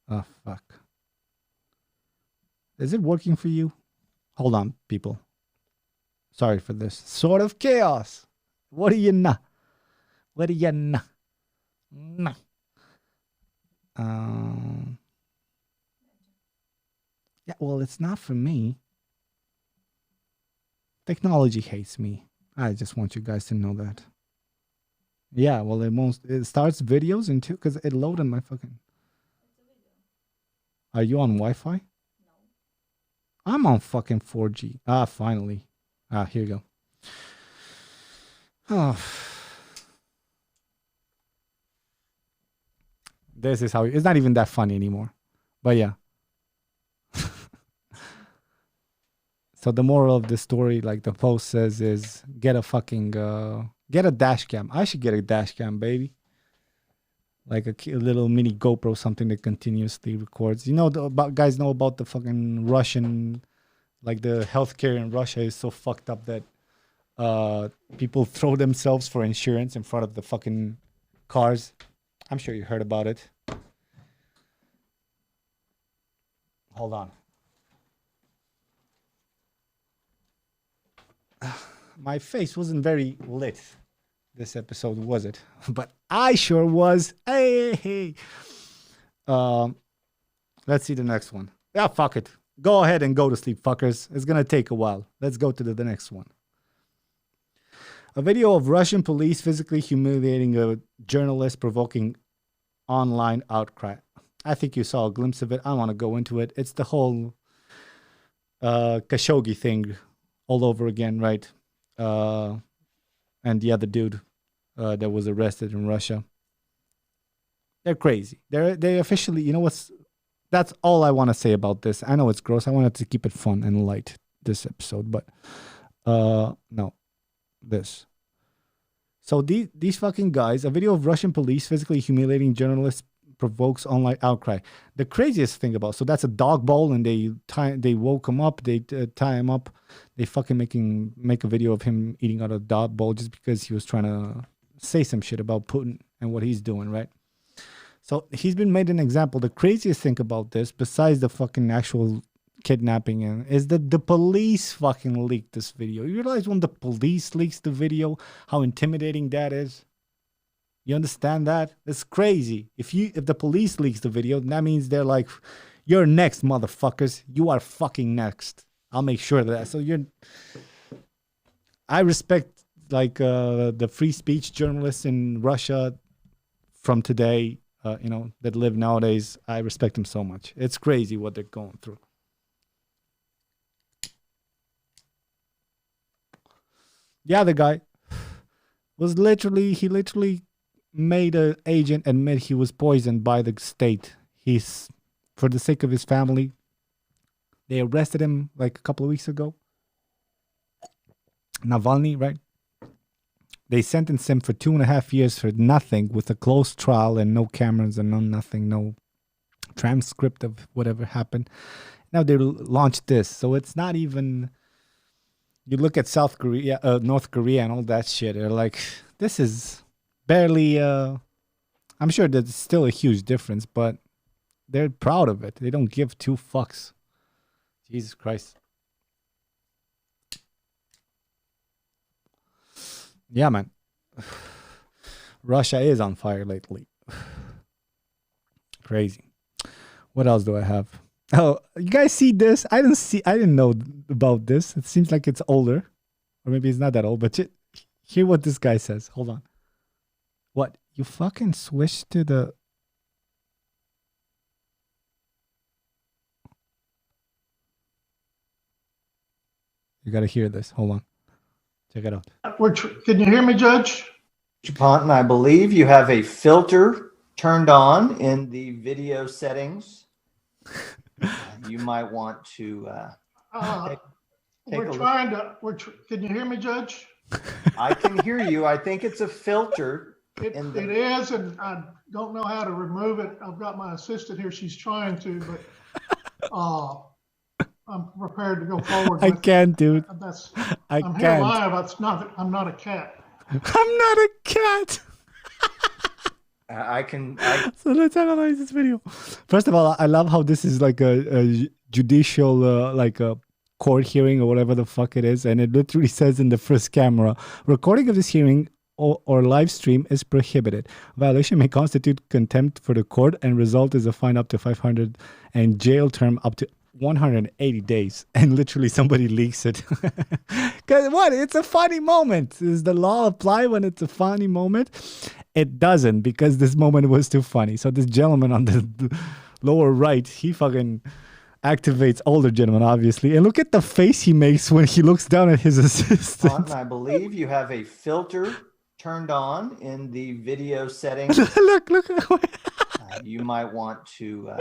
Oh, fuck. Is it working for you? Hold on, people. Sorry for this. Sort of chaos. What do you know? What do you know? No. Yeah, well, it's not for me. Technology hates me. I just want you guys to know that. Yeah, well, it starts videos into because it loaded my fucking. Are you on Wi-Fi? No. I'm on fucking 4G. Ah, finally. Ah, here you go. Oh. This is how it's not even that funny anymore. But yeah. So the moral of the story, like the post says, is get a fucking get a dash cam. I should get a dash cam, baby. Like a little mini GoPro, something that continuously records. You know, guys know about the fucking Russian, like the healthcare in Russia is so fucked up that people throw themselves for insurance in front of the fucking cars. I'm sure you heard about it. Hold on. My face wasn't very lit this episode, was it? But I sure was. Hey. Let's see the next one. Yeah, fuck it. Go ahead and go to sleep, fuckers. It's gonna take a while. Let's go to the next one. A video of Russian police physically humiliating a journalist, provoking online outcry. I think you saw a glimpse of it. I don't want to go into it. It's the whole Khashoggi thing all over again, right? And the other dude that was arrested in Russia. They're crazy. They officially, you know what's... That's all I want to say about this. I know it's gross. I wanted to keep it fun and light this episode, but no. This. So these fucking guys, a video of Russian police physically humiliating journalists provokes online outcry. The craziest thing about, so that's a dog bowl, and they woke him up, they tie him up, they fucking make a video of him eating out of a dog bowl just because he was trying to say some shit about Putin and what he's doing, right? So he's been made an example. The craziest thing about this, besides the fucking actual kidnapping, is that the police fucking leaked this video. You realize when the police leaks the video, how intimidating that is? You understand that? It's crazy. If the police leaks the video, that means they're like, you're next, motherfuckers. You are fucking next. I'll make sure of that. So I respect like the free speech journalists in Russia from today, that live nowadays. I respect them so much. It's crazy what they're going through. The other guy was literally made an agent admit he was poisoned by the state. He's, for the sake of his family, they arrested him like a couple of weeks ago. Navalny, right? They sentenced him for 2.5 years for nothing, with a closed trial and no cameras and no transcript of whatever happened. Now they launched this, so it's not even. You look at North Korea, and all that shit. They're like, this is barely. I'm sure there's still a huge difference, but they're proud of it. They don't give two fucks. Jesus Christ. Yeah, man. Russia is on fire lately. Crazy. What else do I have? Oh, you guys see this? I didn't know about this. It seems like it's older. Or maybe it's not that old, but hear what this guy says. Hold on. What? You fucking switched to the... You gotta hear this. Hold on. Check it out. Can you hear me, Judge? Ponton, I believe you have a filter turned on in the video settings. You might want to take we're trying look. Can you hear me, Judge? I can hear you. I think it's a filter. It is, and I don't know how to remove it. I've got my assistant here. She's trying to, but I'm prepared to go forward I with it. can't, dude. I I'm here can't. live. I'm not a cat. I'm not a cat. I can. So let's analyze this video. First of all, I love how this is like a judicial, like a court hearing or whatever the fuck it is. And it literally says in the first camera, recording of this hearing or live stream is prohibited. Violation may constitute contempt for the court and result is a fine up to 500 and jail term up to 180 days. And literally somebody leaks it. Because what? It's a funny moment. Does the law apply when it's a funny moment? It doesn't, because this moment was too funny. So this gentleman on the lower right, he fucking activates older gentleman, obviously. And look at the face he makes when he looks down at his assistant. I believe you have a filter turned on in the video settings. look. You might want to.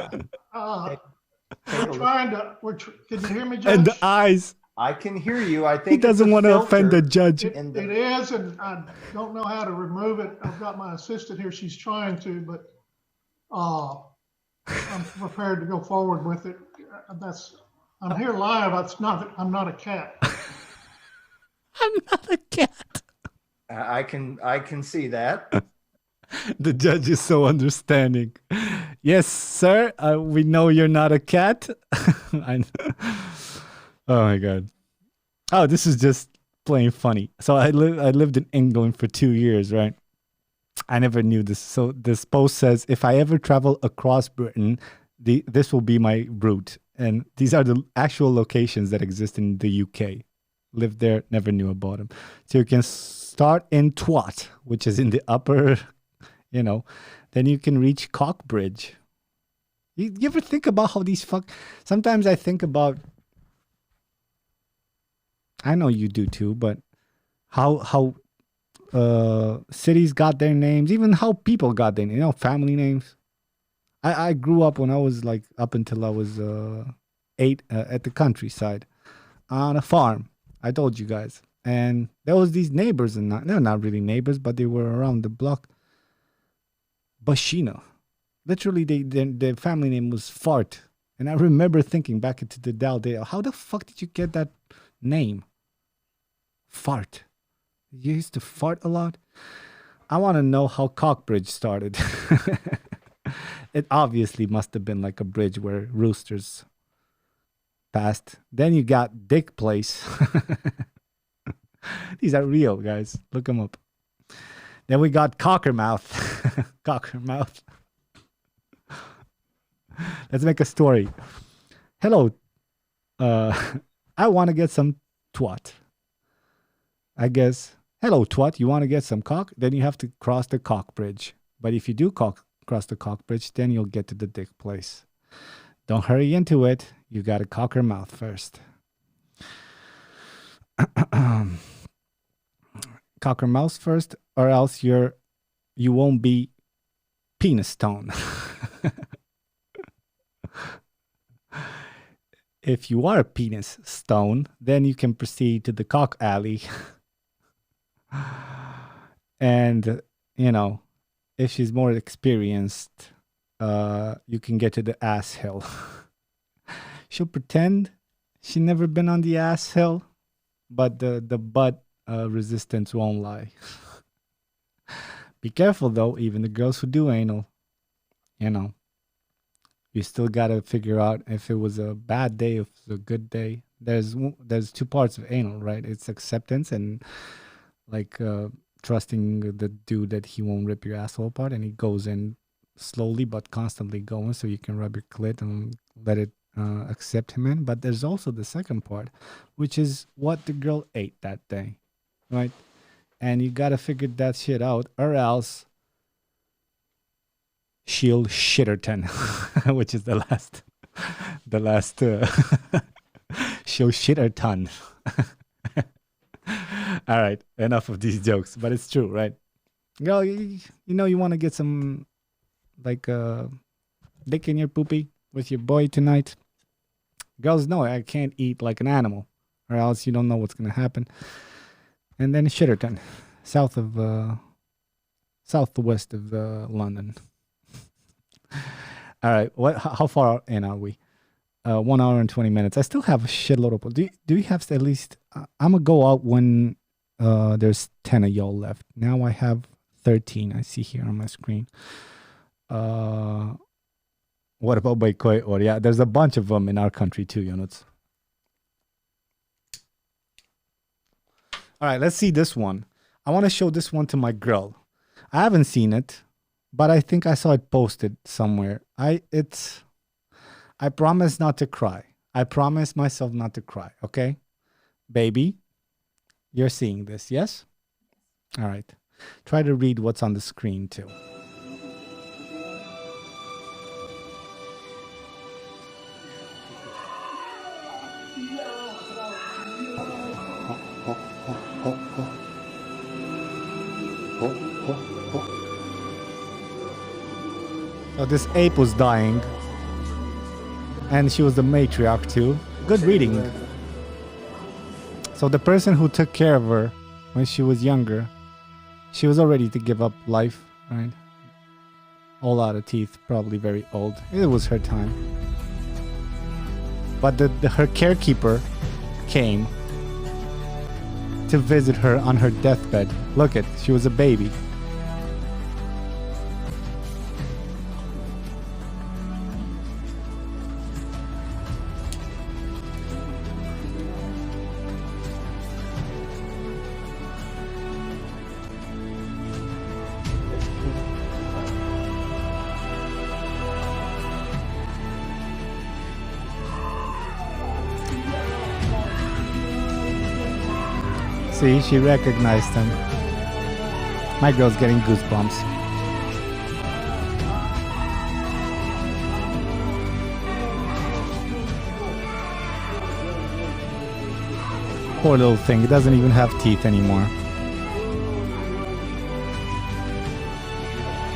Can you hear me, Judge? And the eyes. I can hear you. I think He doesn't want to offend the judge. It is, and I don't know how to remove it. I've got my assistant here. She's trying to, but I'm prepared to go forward with it. I'm here live. I'm not a cat. I'm not a cat. I can see that. The judge is so understanding. Yes, sir. We know you're not a cat. I know. Oh my god. Oh, this is just plain funny. So I lived in England for 2 years, right? I never knew this. So this post says, if I ever travel across Britain, this will be my route. And these are the actual locations that exist in the UK. Lived there, never knew about them. So you can start in Twat, which is in the upper, then you can reach Cockbridge. You ever think about how these sometimes I think about, I know you do too, but how cities got their names, even how people got their names, family names. I grew up when I was up until I was 8 at the countryside on a farm. I told you guys. And there was these neighbors, and they're not really neighbors, but they were around the block. Bashina. Literally, their family name was Fart. And I remember thinking back into the Dow day, how the fuck did you get that name? Fart. You used to fart a lot? I want to know how Cockbridge started. It obviously must have been like a bridge where roosters passed. Then you got Dick Place. These are real, guys. Look them up. Then we got Cockermouth. Cockermouth. Let's make a story. Hello. I want to get some twat. I guess, hello, twat, you want to get some cock? Then you have to cross the cock bridge. But if you do cross the cock bridge, then you'll get to the dick place. Don't hurry into it. You got to cock her mouth first. Cock her mouth first, or else you won't be penis stone. If you are a penis stone, then you can proceed to the cock alley. And, if she's more experienced, you can get to the ass hill. She'll pretend she never been on the ass hill, but the butt resistance won't lie. Be careful, though, even the girls who do anal, you still got to figure out if it was a bad day, if it was a good day. There's 2 parts of anal, right? It's acceptance and trusting the dude that he won't rip your asshole apart, and he goes in slowly but constantly going so you can rub your clit and let it accept him in. But there's also the second part, which is what the girl ate that day, right? And you got to figure that shit out, or else she'll shitterton, which is the last she'll shitterton. All right, enough of these jokes, but it's true, right? Girl, you want to get some dick in your poopy with your boy tonight. Girls know I can't eat like an animal, or else you don't know what's gonna happen. And then Shitterton, southwest of London. All right, how far in are we? 1 hour and 20 minutes. I still have a shitload of. Do you have at least? I'm gonna go out when there's 10 of y'all left. Now I have 13. I see here on my screen. What about Baikoi? Or yeah, there's a bunch of them in our country too, Jonas. All right, let's see this one. I want to show this one to my girl. I haven't seen it, but I think I saw it posted somewhere. I promise not to cry. I promise myself not to cry, okay? Baby, you're seeing this, yes? All right. Try to read what's on the screen too. So this ape was dying, and she was the matriarch too. Good reading. So the person who took care of her when she was younger, she was all ready to give up life, right? All out of teeth, probably very old. It was her time. But her carekeeper came to visit her on her deathbed. Look it, she was a baby. See, she recognized him. My girl's getting goosebumps. Poor little thing, it doesn't even have teeth anymore.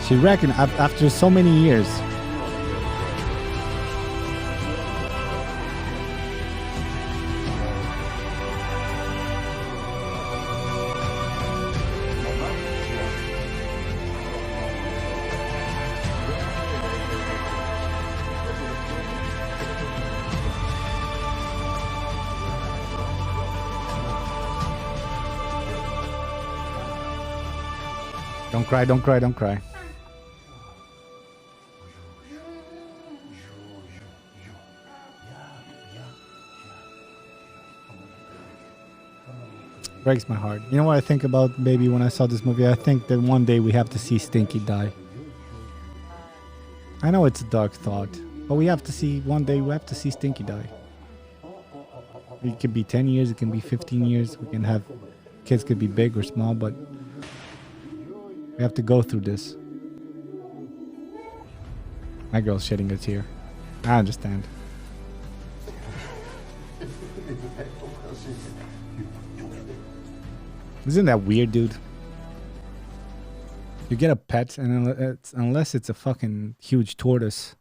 She reckoned after so many years. Don't cry, don't cry, don't cry. Breaks my heart. You know what I think about Baby when I saw this movie? I think that one day we have to see Stinky die. I know it's a dark thought, but we have to see, one day we have to see Stinky die. It could be 10 years, it can be 15 years. We can have, kids could be big or small, but we have to go through this. My girl's shedding a tear. I understand. Isn't that weird, dude? You get a pet, and unless it's a fucking huge tortoise,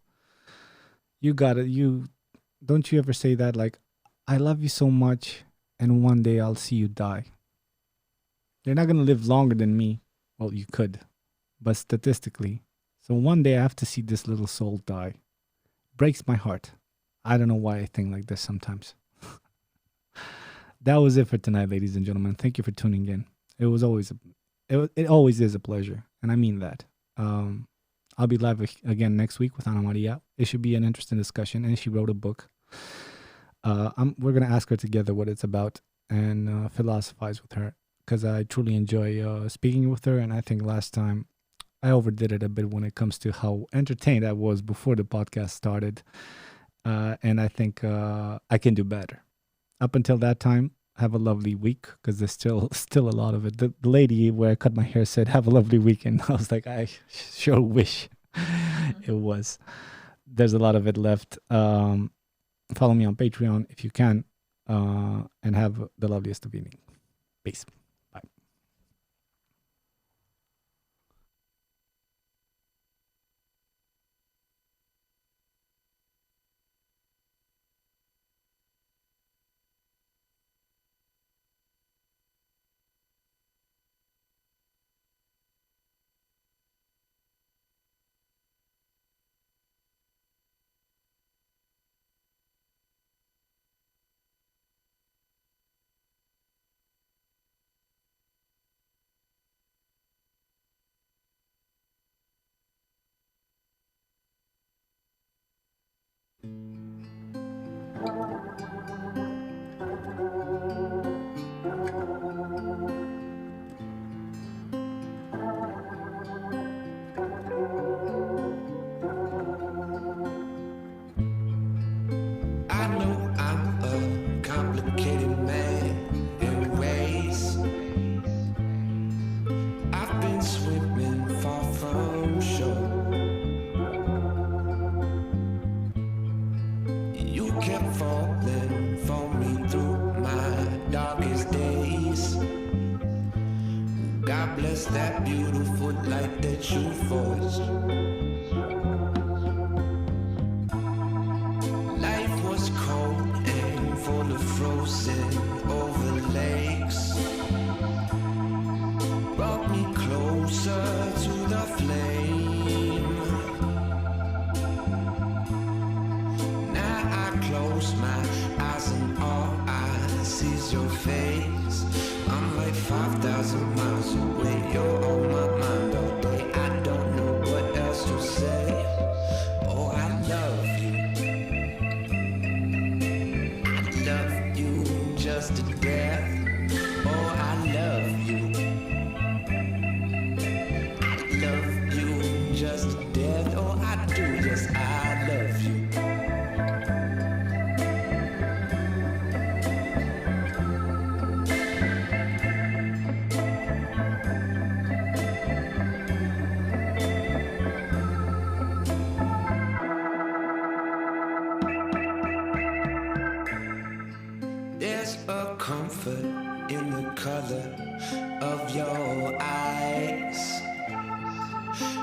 you gotta, don't you ever say that, like, I love you so much, and one day I'll see you die. You're not gonna live longer than me. Well, you could, but statistically. So one day I have to see this little soul die. Breaks my heart. I don't know why I think like this sometimes. That was it for tonight, ladies and gentlemen. Thank you for tuning in. It was always, it always is a pleasure, and I mean that. I'll be live again next week with Ana Maria. It should be an interesting discussion, and she wrote a book. We're gonna ask her together what it's about and philosophize with her, because I truly enjoy speaking with her, and I think last time I overdid it a bit when it comes to how entertained I was before the podcast started, and I think I can do better. Up until that time, have a lovely week, because there's still a lot of it. The lady where I cut my hair said, have a lovely weekend. I was like, I sure wish it was. There's a lot of it left. Follow me on Patreon if you can, and have the loveliest of evening. Peace. kept falling for me through my darkest days. God bless that beautiful light that you forged. Life was cold and full of frozen over lakes. Brought me closer to the flame. Now I close my eyes and all I see is your face. I'm like 5,000 miles away. You're on my mind all day. I don't know what else to say. Oh, I love you. I love you just to death. Oh, I love you. I love you just to death. Oh, I do. Yes, I love you. There's a comfort in the color of your eyes.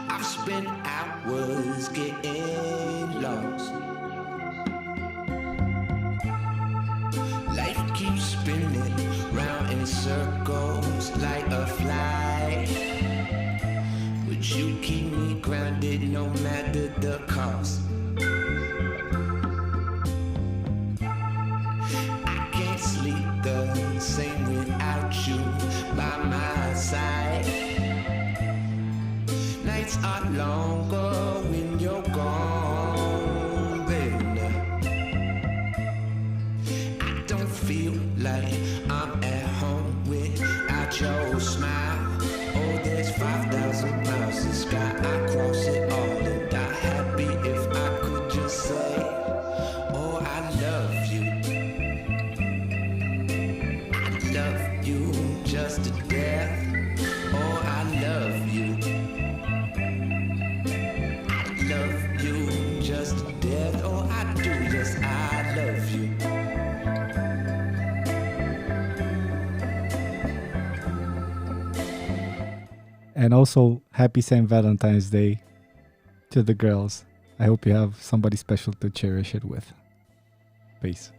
I've spent hours getting lost. Life keeps spinning round in circles like a fly. But you keep me grounded no matter the cost. Sleep the same without you by my side. Nights are longer when you're gone, baby. I don't feel like I'm at home without your smile. Oh, there's 5,000 miles to sky. I cross it all and die happy if I could just say, oh, I love you. Love you just to death. Oh, I love you. I love you just to death. Oh, I do. Yes, I love you. And also, happy St. Valentine's Day to the girls. I hope you have somebody special to cherish it with. Peace.